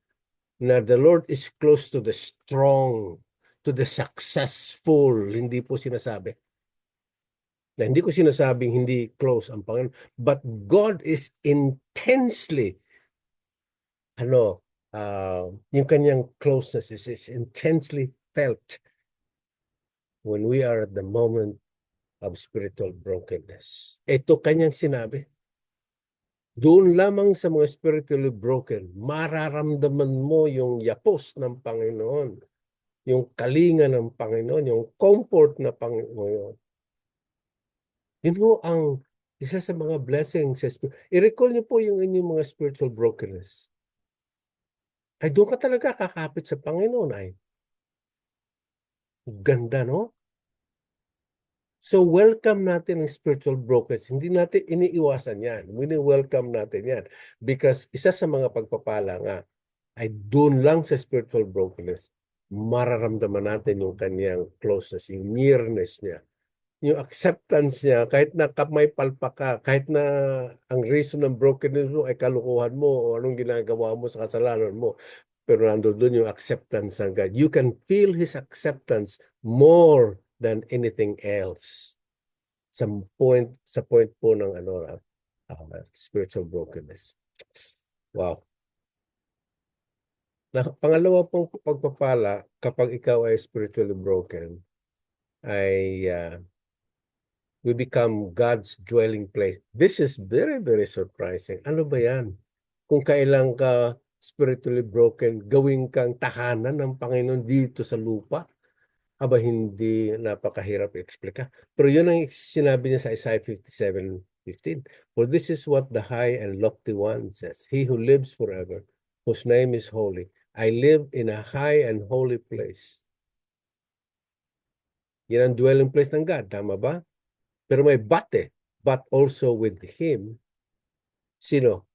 na the Lord is close to the strong, to the successful. Hindi po sinasabi. Na hindi ko sinasabing hindi close ang Panginoon. But God is intensely, yung kanyang closeness is intensely felt when we are at the moment of spiritual brokenness. Ito kanyang sinabi. Doon lamang sa mga spiritually broken, mararamdaman mo yung yapos ng Panginoon, yung kalinga ng Panginoon, yung comfort na Panginoon. Yun ho ang isa sa mga blessings. I-recall niyo po yung inyong mga spiritual brokenness. Ay doon ka talaga kakapit sa Panginoon ay. Ganda, no? So welcome natin ang spiritual brokenness. Hindi natin iniiwasan yan. Wini-welcome natin yan. Because isa sa mga pagpapala nga ay doon lang sa spiritual brokenness, mararamdaman natin yung kanyang closeness, yung nearness niya, yung acceptance niya, kahit na may palpa ka, kahit na ang reason ng brokenness mo ay kalukuhan mo o anong ginagawa mo sa kasalanan mo, pero nandoon yung acceptance ng God. You can feel His acceptance more than anything else. Sa point po ng spiritual brokenness. Wow. Pangalawa pong pagpapala kapag ikaw ay spiritually broken ay we become God's dwelling place. This is very, very surprising. Ano ba yan? Kung kailan ka spiritually broken, gawin kang tahanan ng Panginoon dito sa lupa. Aba, hindi napakahirap i-explica. Pero yun ang sinabi niya sa Isaiah 57:15. For this is what the high and lofty one says. He who lives forever, whose name is holy. I live in a high and holy place. Yan ang dwelling place ng God. Tama ba? Pero may but also with Him. Sino?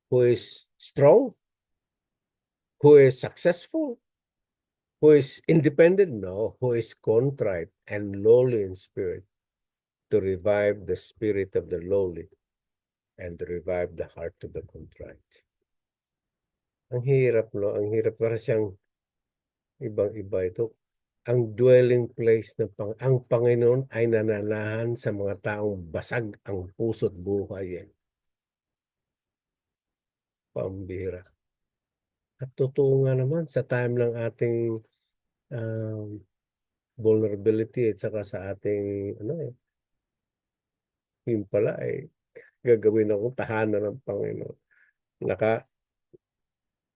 Who is strong? Who is successful? Who is independent? No. Who is contrite and lowly in spirit. to revive the spirit of the lowly and to revive the heart of the contrite. Ang hirap, no? Ang hirap, para siyang ibang-iba ito. Ang dwelling place ng ang Panginoon ay nananahan sa mga taong basag ang puso't buhay. Pambihira. At totoo nga naman sa time ng ating vulnerability at saka sa ating yun pala ay gagawin akong tahanan ng Panginoon.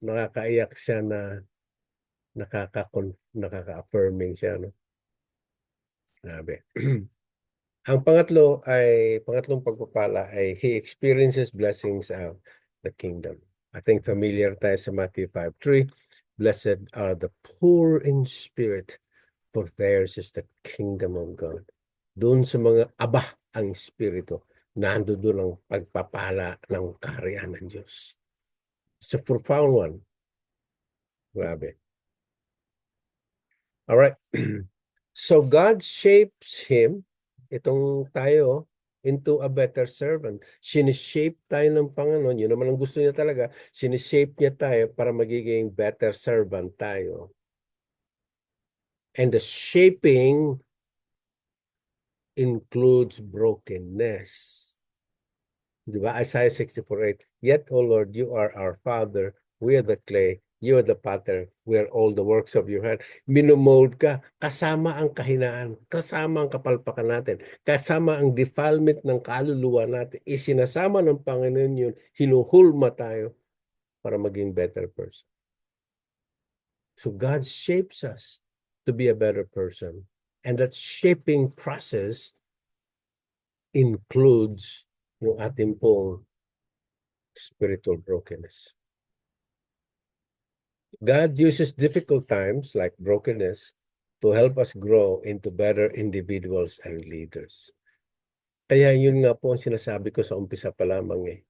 Nakakaiyak siya na nakaka-affirming siya, no? Sabi. Ang pangatlong pagpapala ay he experiences blessings of the kingdom. I think familiar tayo sa Matthew 5:3. Blessed are the poor in spirit, for theirs is the kingdom of God. Doon sa mga aba ang espiritu, nandoon ang pagpapala ng kaharian ng Diyos. It's a profound one. Grabe. All right. So God shapes him, itong tayo, into a better servant. Sinishape tayo ng Panginoon. Yun naman ang gusto niya talaga. Sinishape niya tayo para magiging better servant tayo. And the shaping includes brokenness. Diba? Isaiah 64:8. Yet, O Lord, you are our Father. We are the clay. You are the potter. We are all the works of your hand. Minomold ka. Kasama ang kahinaan. Kasama ang kapalpakan natin. Kasama ang defilement ng kaluluwa natin. Isinasama ng Panginoon yun. Hinuhulma tayo para maging better person. So God shapes us to be a better person. And that shaping process includes yung ating pong spiritual brokenness. God uses difficult times like brokenness to help us grow into better individuals and leaders. Kaya yun nga po ang sinasabi ko sa umpisa pa lamang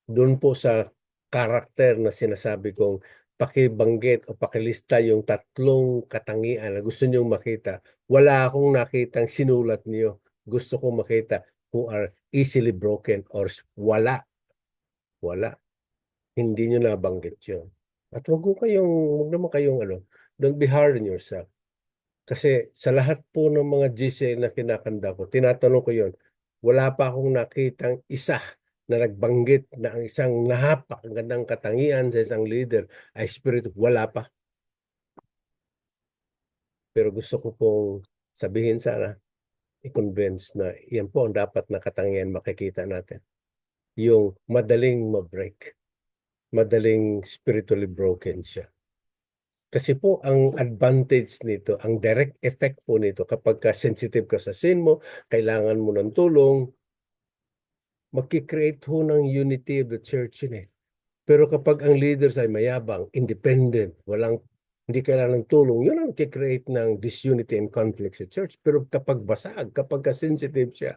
Doon po sa karakter na sinasabi kong pakibanggit o pakilista yung 3 katangian na gusto niyong makita. Wala akong nakitang sinulat niyo. Gusto kong makita who are easily broken or wala. Hindi nyo nabanggit yun. At wag naman kayong don't be hard on yourself. Kasi sa lahat po ng mga GCA na kinakanda ko, tinatanong ko yun, wala pa akong nakitang isa na nagbanggit na ang isang napakagandang katangian sa isang leader ay spiritual. Wala pa. Pero gusto ko pong sabihin sana, i-convince na yan po ang dapat na katangian makikita natin. Yung madaling ma-break. Madaling spiritually broken siya. Kasi po ang advantage nito, ang direct effect po nito kapag sensitive ka sa sin mo, kailangan mo ng tulong, magkikreate ho ng unity of the church yun. Pero kapag ang leaders ay mayabang, independent, hindi kailangan ng tulong, yun ang magkikreate ng disunity and conflict sa church. Pero kapag basag, kapag sensitive siya,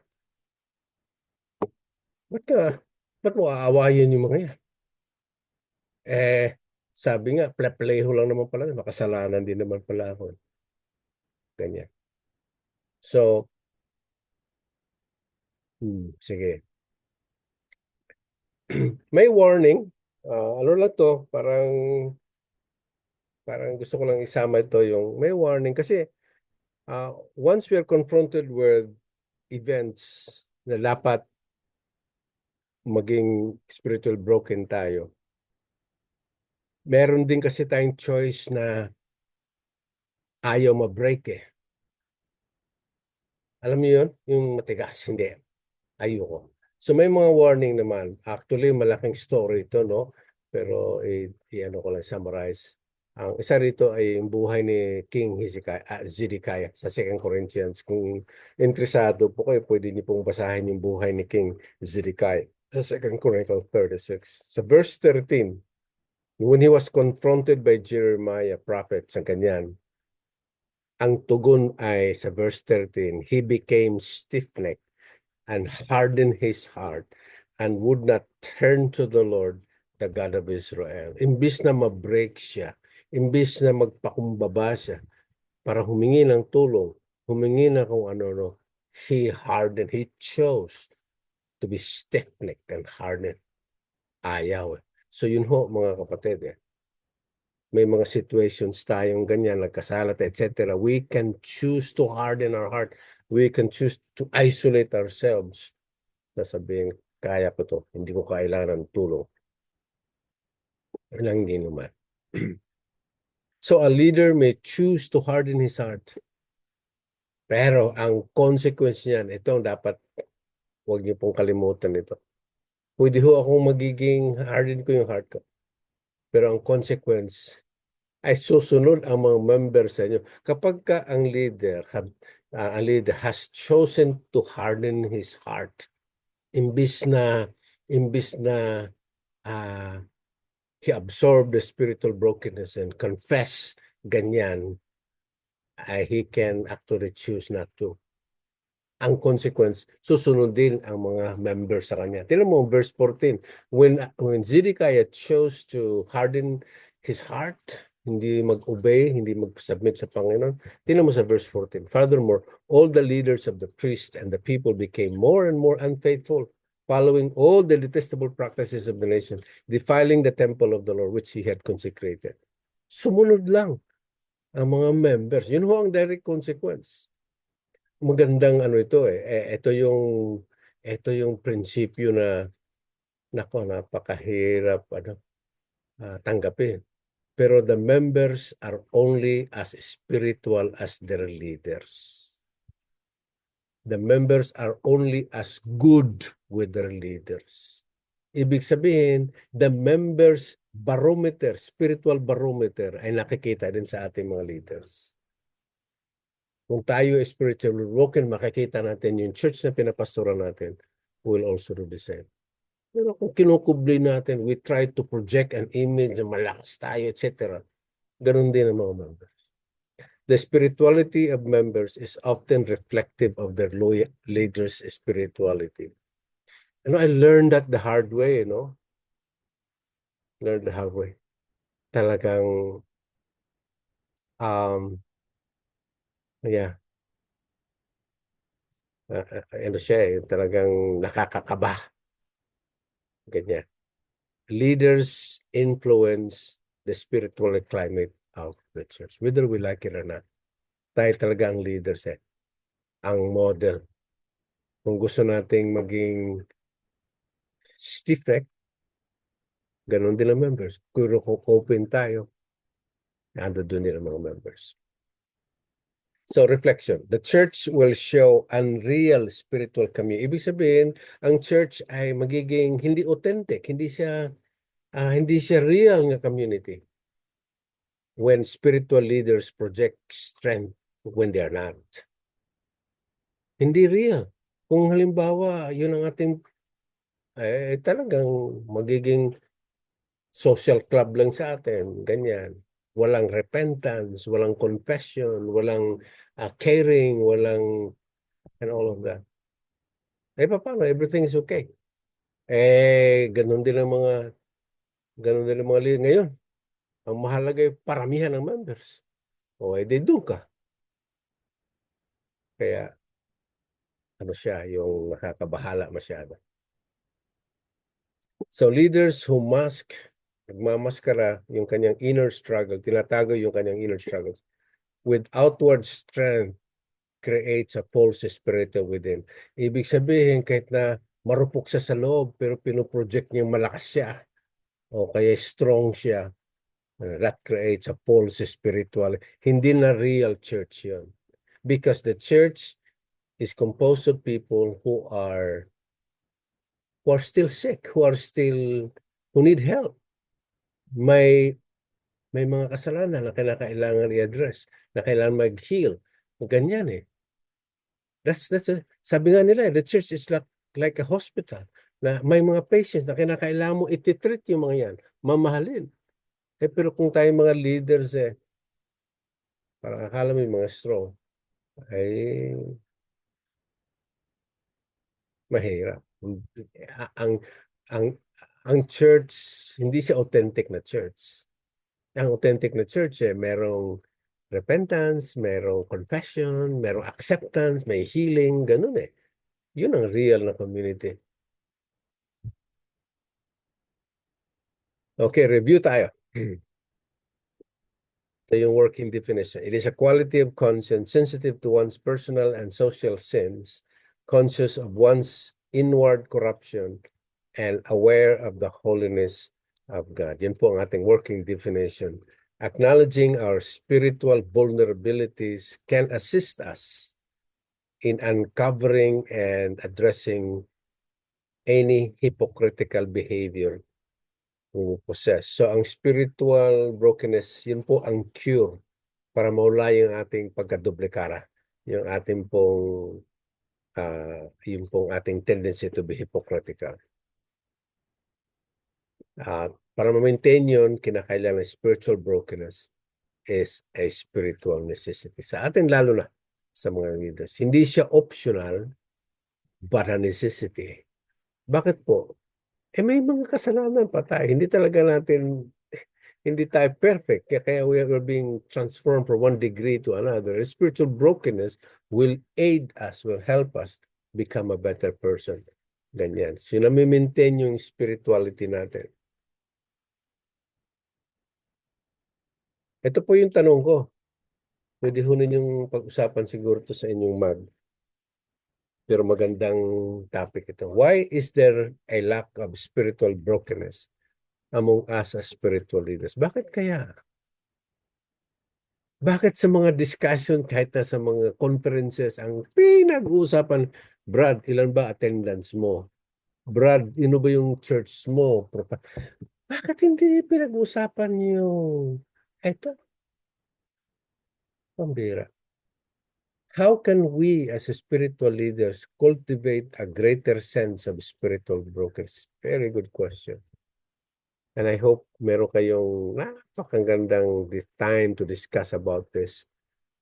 ba't mo aawayin yung mga yan? Sabi nga, play-ho lang naman pala, makasalanan din naman pala ako. Ganyan. So, sige. May warning. Ano lang to, parang gusto ko lang isama ito yung may warning. Kasi once we are confronted with events na dapat maging spiritual broken tayo, meron din kasi tayong choice na ayaw ma-break Alam niyo yun? Yung matigas, hindi. Ayoko. So may mga warning naman. Actually, malaking story ito, no? Pero i-ano ko lang summarize. Ang isa rito ay yung buhay ni King Zedekiah sa 2 Corinthians. Kung interesado po kayo, pwede niyo pong basahin yung buhay ni King Zedekiah sa 2 Chronicles 36. Sa verse 13, when he was confronted by Jeremiah, prophet, sa ganyan, ang tugon ay sa verse 13, he became stiff-necked and hardened his heart and would not turn to the Lord, the God of Israel. Imbis na ma-break siya, imbis na magpakumbaba siya para humingi ng tulong, humingi na kung ano, he hardened, he chose to be stiff-necked and hardened. Ayaw eh. So yun ho, mga kapatid eh. May mga situations tayong ganyan, nagkasalat, etc. We can choose to harden our heart. We can choose to isolate ourselves. Sasabihin, kaya ko to, hindi ko kailangan ng tulong. Walang hindi naman. So a leader may choose to harden his heart. Pero ang consequence niyan, ito ang dapat, huwag niyo pong kalimutan ito. Pwede ho akong magiging harden ko yung heart ko. Pero ang consequence ay susunod ang mga members sa inyo. Kapag ka ang leader has chosen to harden his heart, imbis na he absorbed the spiritual brokenness and confess ganyan, he can actually choose not to. Ang consequence, susunod din ang mga members sa kanya. Tingnan mo, verse 14, when Zedekiah chose to harden his heart, hindi mag-obey, hindi mag-submit sa Panginoon, tingnan mo sa verse 14. Furthermore, all the leaders of the priests and the people became more and more unfaithful, following all the detestable practices of the nation, defiling the temple of the Lord which he had consecrated. Sumunod lang ang mga members. Yun ho ang direct consequence. Magandang ano ito eh. Ito yung prinsipyo na napakahirap tanggapin. Pero the members are only as spiritual as their leaders. The members are only as good with their leaders. Ibig sabihin, the members barometer, spiritual barometer ay nakikita din sa ating mga leaders. Kung tayo is spiritually broken, makikita natin yung church na pinapastoran natin will also do the same. Pero kung kinukubli natin, we try to project an image na malakas tayo, etc. Ganun din ang mga members. The spirituality of members is often reflective of their leaders' spirituality. I learned that the hard way, Learned the hard way. Talagang, yeah. Talagang nakakakaba. Ganyan. Leaders influence the spiritual climate of the church, whether we like it or not. Tayo talaga ang leaders ang model. Kung gusto nating maging stiff-neck, ganun din ang members. Kung open tayo, ando doon din ang mga members. So, reflection. The church will show unreal spiritual community. Ibig sabihin, ang church ay magiging hindi authentic, hindi siya real nga community when spiritual leaders project strength when they are not. Hindi real. Kung halimbawa, yun ang ating talagang magiging social club lang sa atin, ganyan. Walang repentance, walang confession, walang caring, walang and all of that. Paano? Everything's okay. Ganun din ang mga leader ngayon. Ang mahalaga ay paramihan ng members. Doon ka. Kaya, yung nakakabahala masyado. So, leaders who nagmamaskara yung kanyang inner struggle, tinatago yung kanyang inner struggle, with outward strength, creates a false spirit within. Ibig sabihin, kahit na marupok siya sa loob, pero pinoproject niya malakas siya, o kaya strong siya, that creates a false spiritual. Hindi na real church yun. Because the church is composed of people who are still sick, who need help. May mga kasalanan na kailangan i-address, na kailangan mag-heal. Ganyan sabi nga nila, the church is like a hospital, na may mga patients na kailangan mo iti-treat yung mga yan, mamahalin. Pero kung tayo mga leaders parang akala mo yung mga strong, mahirap. Ang church, hindi siya authentic na church. Ang authentic na church, merong repentance, merong confession, merong acceptance, may healing, ganun eh. Yun ang real na community. Okay, review tayo. Ito yung working definition. It is a quality of conscience sensitive to one's personal and social sins, conscious of one's inward corruption, and aware of the holiness of God. Yan po ang ating working definition. Acknowledging our spiritual vulnerabilities can assist us in uncovering and addressing any hypocritical behavior we possess. So ang spiritual brokenness, yun po ang cure para mawala yung ating pagkadoble-kara, yung ating pong yung pong ating tendency to be hypocritical. Para ma-maintain yun, kinakailangan spiritual brokenness is a spiritual necessity. Sa atin lalo na sa mga leaders. Hindi siya optional, but a necessity. Bakit po? May mga kasalanan pa tayo. Hindi talaga natin, hindi tayo perfect. Kaya we are being transformed from one degree to another. Spiritual brokenness will aid us, will help us become a better person. Ganyan. So, nami-maintain yung spirituality natin. Ito po yung tanong ko. Pwede ho ninyong pag-usapan siguro to sa inyong mag. Pero magandang topic ito. Why is there a lack of spiritual brokenness among us as spiritual leaders? Bakit kaya? Bakit sa mga discussion, kahit na sa mga conferences, ang pinag-uusapan, Brad, ilan ba attendance mo? Brad, ba yung church mo? Bakit hindi pinag-uusapan yung ito? Pambira. How can we as spiritual leaders cultivate a greater sense of spiritual brokenness? Very good question. And I hope meron kayong napakagandang this time to discuss about this.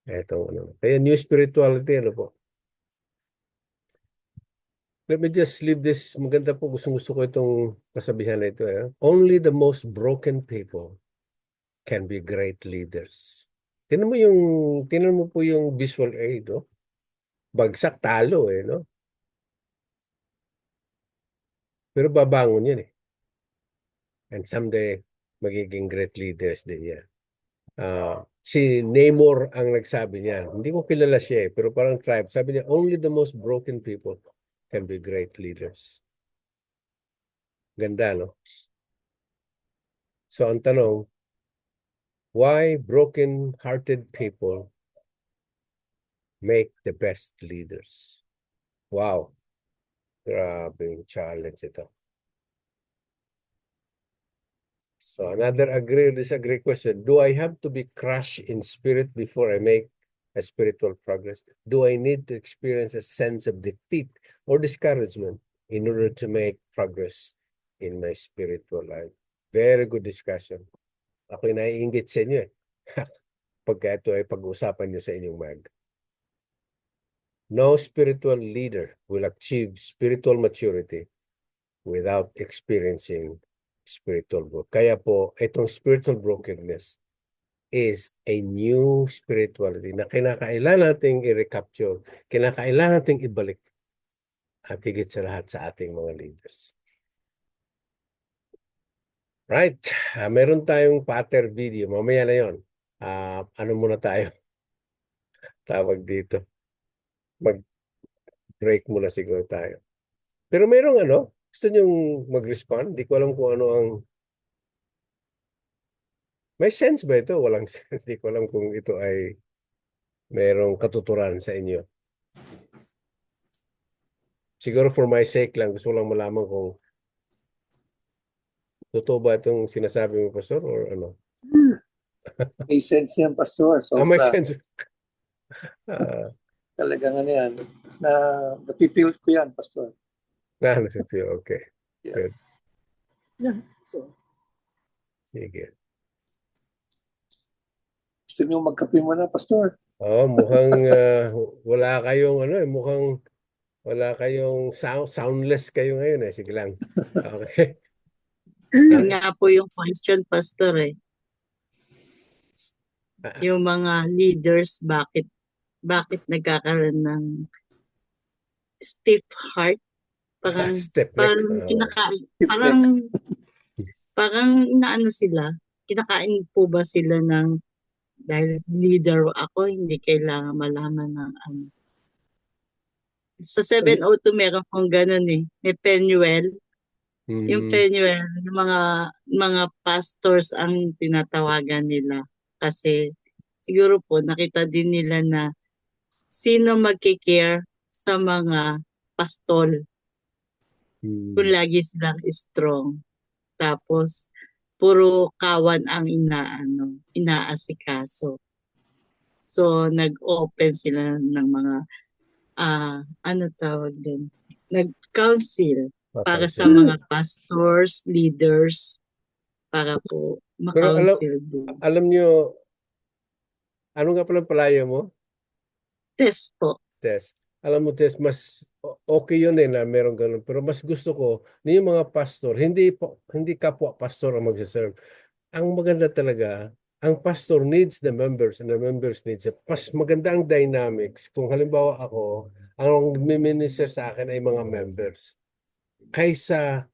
Kaya new spirituality, ano po? Let me just leave this. Maganda po, gusto ko itong kasabihan na ito. Only the most broken people can be great leaders. Tingnan mo po yung visual aid, no? Bagsak talo no? Pero babangon yan And someday, magiging great leaders din yan. Si Namor ang nagsabi niya. Hindi ko kilala siya pero parang tribe. Sabi niya, only the most broken people can be great leaders. Ganda, no? So, ang tanong, why broken-hearted people make the best leaders? Wow. Grabe yung challenge ito. So another agree or disagree question. Do I have to be crushed in spirit before I make a spiritual progress? Do I need to experience a sense of defeat or discouragement in order to make progress in my spiritual life? Very good discussion. Ako'y naiinggit sa inyo Pagka ito ay pag-usapan nyo sa inyong mag. No spiritual leader will achieve spiritual maturity without experiencing spiritual growth. Kaya po, itong spiritual brokenness is a new spirituality na kinakailangan nating i-recapture, kinakailangan nating ibalik at higit sa lahat sa ating mga leaders. Right. Meron tayong pattern video. Mamaya na yon. Ano muna tayo? Tawag dito. Mag-break muna siguro tayo. Pero merong gusto nyong mag-respond? Di ko alam kung ano ang may sense ba ito? Walang sense. Di ko alam kung ito ay merong katuturan sa inyo. Siguro for my sake lang, gusto lang malaman kung totoo ba itong sinasabi mo, Pastor, or ano? May sense yan, Pastor. May Sobra. sense. Talagang yan. Nafe-feel ko yan, Pastor. Nafe-feel, okay. Yeah. Good. Yeah. So, sige. gusto niyo magkape muna, Pastor? Mukhang wala kayong mukhang wala kayong soundless kayo ngayon Sige lang. Okay. Yun nga po yung question, Pastor Ah, yung mga leaders, bakit nagkakaroon ng stiff heart? Parang step neck. parang Oo. parang parang inaano sila. Kinakain po ba sila ng dahil leader ako, hindi kailangan malaman ng ano. Sa 702 meron pong ganun eh. May Penuel. Yung Mm, Penuel, yung mga pastors ang tinatawagan nila. Kasi siguro po nakita din nila na sino magkikare sa mga pastol kung mm, lagi silang strong. Tapos puro kawan ang inaasikaso. So nag-open sila ng mga ano tawag din, nag-council para sa okay. mga pastors, leaders, para po Pero ma-council din. alam nyo, ano nga palang palaya mo? Test po. Tess. Alam mo, Tess, mas okay yun na meron ganun. Pero mas gusto ko, yung mga pastor, hindi kapwa pastor ang magsaserve. Ang maganda talaga, ang pastor needs the members and the members needs it. Mas maganda ang dynamics. Kung halimbawa ako, ang minister sa akin ay mga members kaysa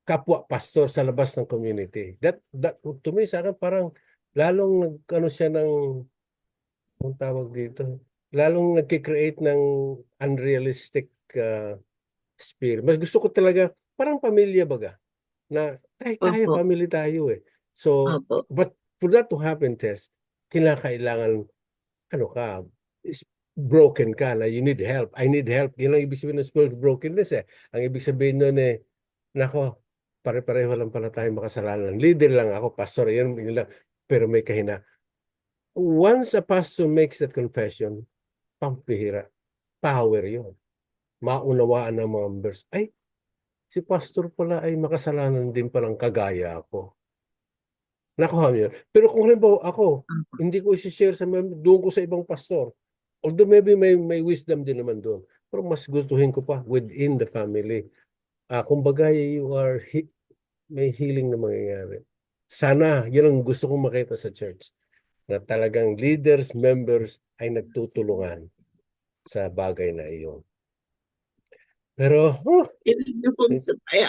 kapwa pastor sa labas ng community. That to me sa akin parang lalong nagkano siya ng ang tawag dito, lalong nagki-create ng unrealistic spirit. Mas gusto ko talaga parang pamilya baga na tayo Opo. family tayo eh. So, Opo. but for that to happen, Tess, kinakailangan ano ka, is broken ka na you need help. I need help. Yun ang ibig sabihin ng spiritual brokenness eh. Ang ibig sabihin nun eh, nako, pare-pareho lang pala tayo makasalanan. Leader lang ako, pastor, yun lang. Pero may kahina. Once a pastor makes that confession, pampihira, power yun. Maunawaan ng mga members, ay, si pastor pala ay makasalanan din palang kagaya ako. Nakuha niyo. Pero kung halimbawa ako, hindi ko i-share sa doon ko sa ibang pastor. Although maybe may wisdom din naman doon. Pero mas gustuhin ko pa within the family. Kumbaga, may healing na mangyayari. Sana, yun ang gusto kong makita sa church. Na talagang leaders, members ay nagtutulungan sa bagay na iyon. Pero,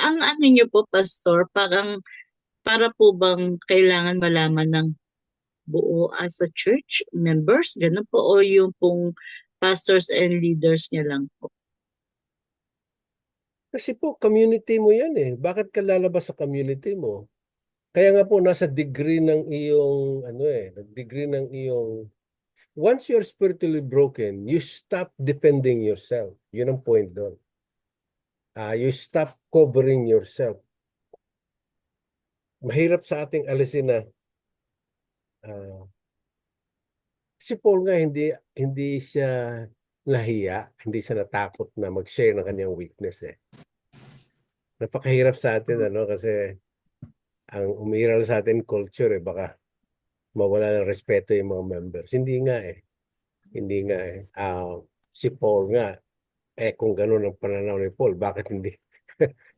Ang ano niyo po, Pastor, para po bang kailangan malaman ng buo as a church members? Ganun po o yung pong pastors and leaders niya lang po? kasi po, community mo yan eh. Bakit ka lalabas sa community mo? Kaya nga po, nasa degree ng iyong, degree ng iyong, once you're spiritually broken, you stop defending yourself. Yun ang point doon. You stop covering yourself. Mahirap sa ating alisin na si Paul nga hindi siya nahiya, hindi siya natakot na mag-share ng kanyang weakness eh. Napakahirap sa atin kasi ang umiiral sa atin culture eh, baka mawala ng respeto yung mga members. Hindi nga eh. Hindi nga eh. Si Paul nga, kung gano'n ang pananaw ni Paul, bakit hindi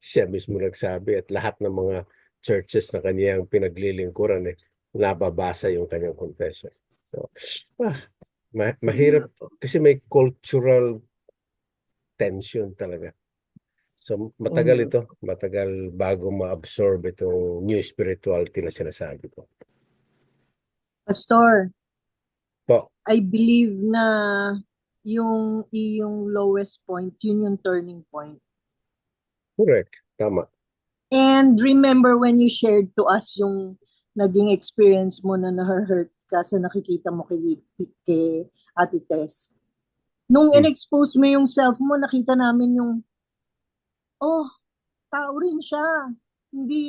siya mismo nagsabi at lahat ng mga churches na kaniyang pinaglilingkuran nababasa yung kanyang confession. So, mahirap kasi may cultural tension talaga. So, matagal bago ma-absorb itong new spirituality na sinasabi ko. Pastor, Po, I believe na yung iyong lowest point, yun yung turning point. correct. Tama. And remember when you shared to us yung naging experience mo na na-hurt ka sa nakikita mo kay Ate Tess. Nung in-expose mo yung self mo, nakita namin yung, tao rin siya. Hindi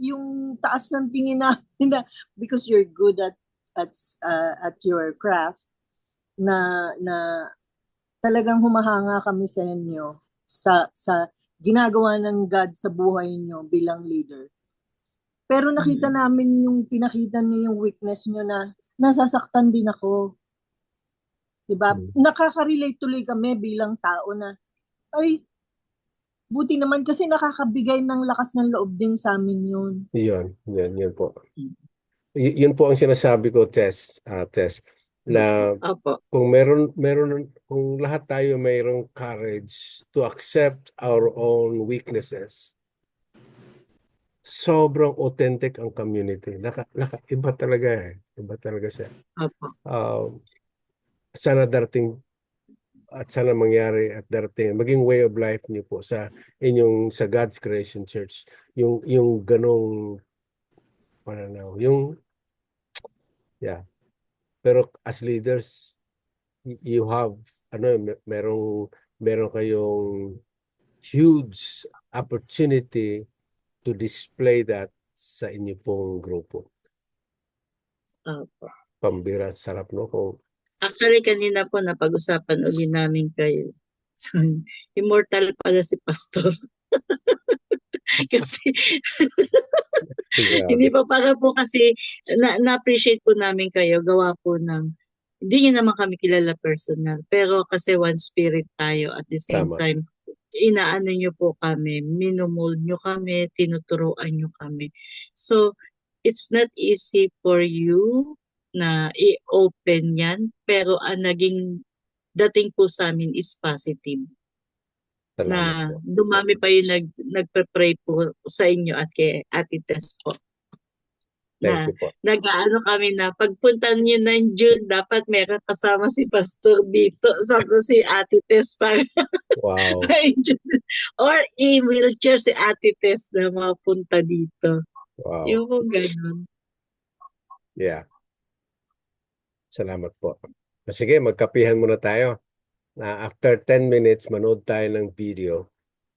yung taas ng tingin namin na because you're good at your craft na talagang humahanga kami sa inyo sa ginagawa ng God sa buhay niyo bilang leader. Pero nakita namin yung pinakita niyo yung weakness niyo na nasasaktan din ako. Diba? Nakaka-relate tuloy kami bilang tao na ay buti naman kasi nakakabigay ng lakas ng loob din sa amin yun. Yun po. Yun po ang sinasabi ko, Tess, na Opo. kung kung lahat tayo mayroong courage to accept our own weaknesses, sobrang authentic ang community. Iba talaga eh. Iba talaga siya. Opo. Sana darating at sana mangyari at darating maging way of life niyo po sa God's Creation Church, yung ganong pananaw, yeah. Pero as leaders, you have meron kayong huge opportunity to display that sa inyo pong grupo. Opo. Pambira, sarap no kung Actually, kanina po napag-usapan uli namin kayo. So, immortal pala si Pastor. Kasi hindi grabe. pa para po kasi na-appreciate po namin kayo gawa po ng hindi niyo naman kami kilala personal pero kasi one spirit tayo at the same Tama. time inaano niyo po kami, minomold niyo kami, tinuturuan niyo kami. So, it's not easy for you na i-open yan pero ang naging dating po sa amin is positive. Salamat Na po. dumami pa yung nagpe-pray po sa inyo at kay Ate Tess po. Thank Na you po. nag-aano kami na pagpunta niyo ng June, dapat meron kasama si Pastor dito. Sabi ko si Ate Tess para Wow. or i-wheelchair si Ate Tess na mapunta dito. Wow. Yung po ganun. Yeah. Salamat po. Sige, magkapihan muna tayo. After 10 minutes, manood tayo ng video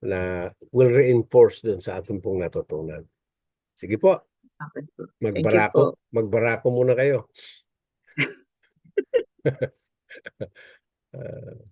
na will reinforce dun sa ating pong natutunan. Sige po, Okay po. Thank you po. magbarako muna kayo. Uh,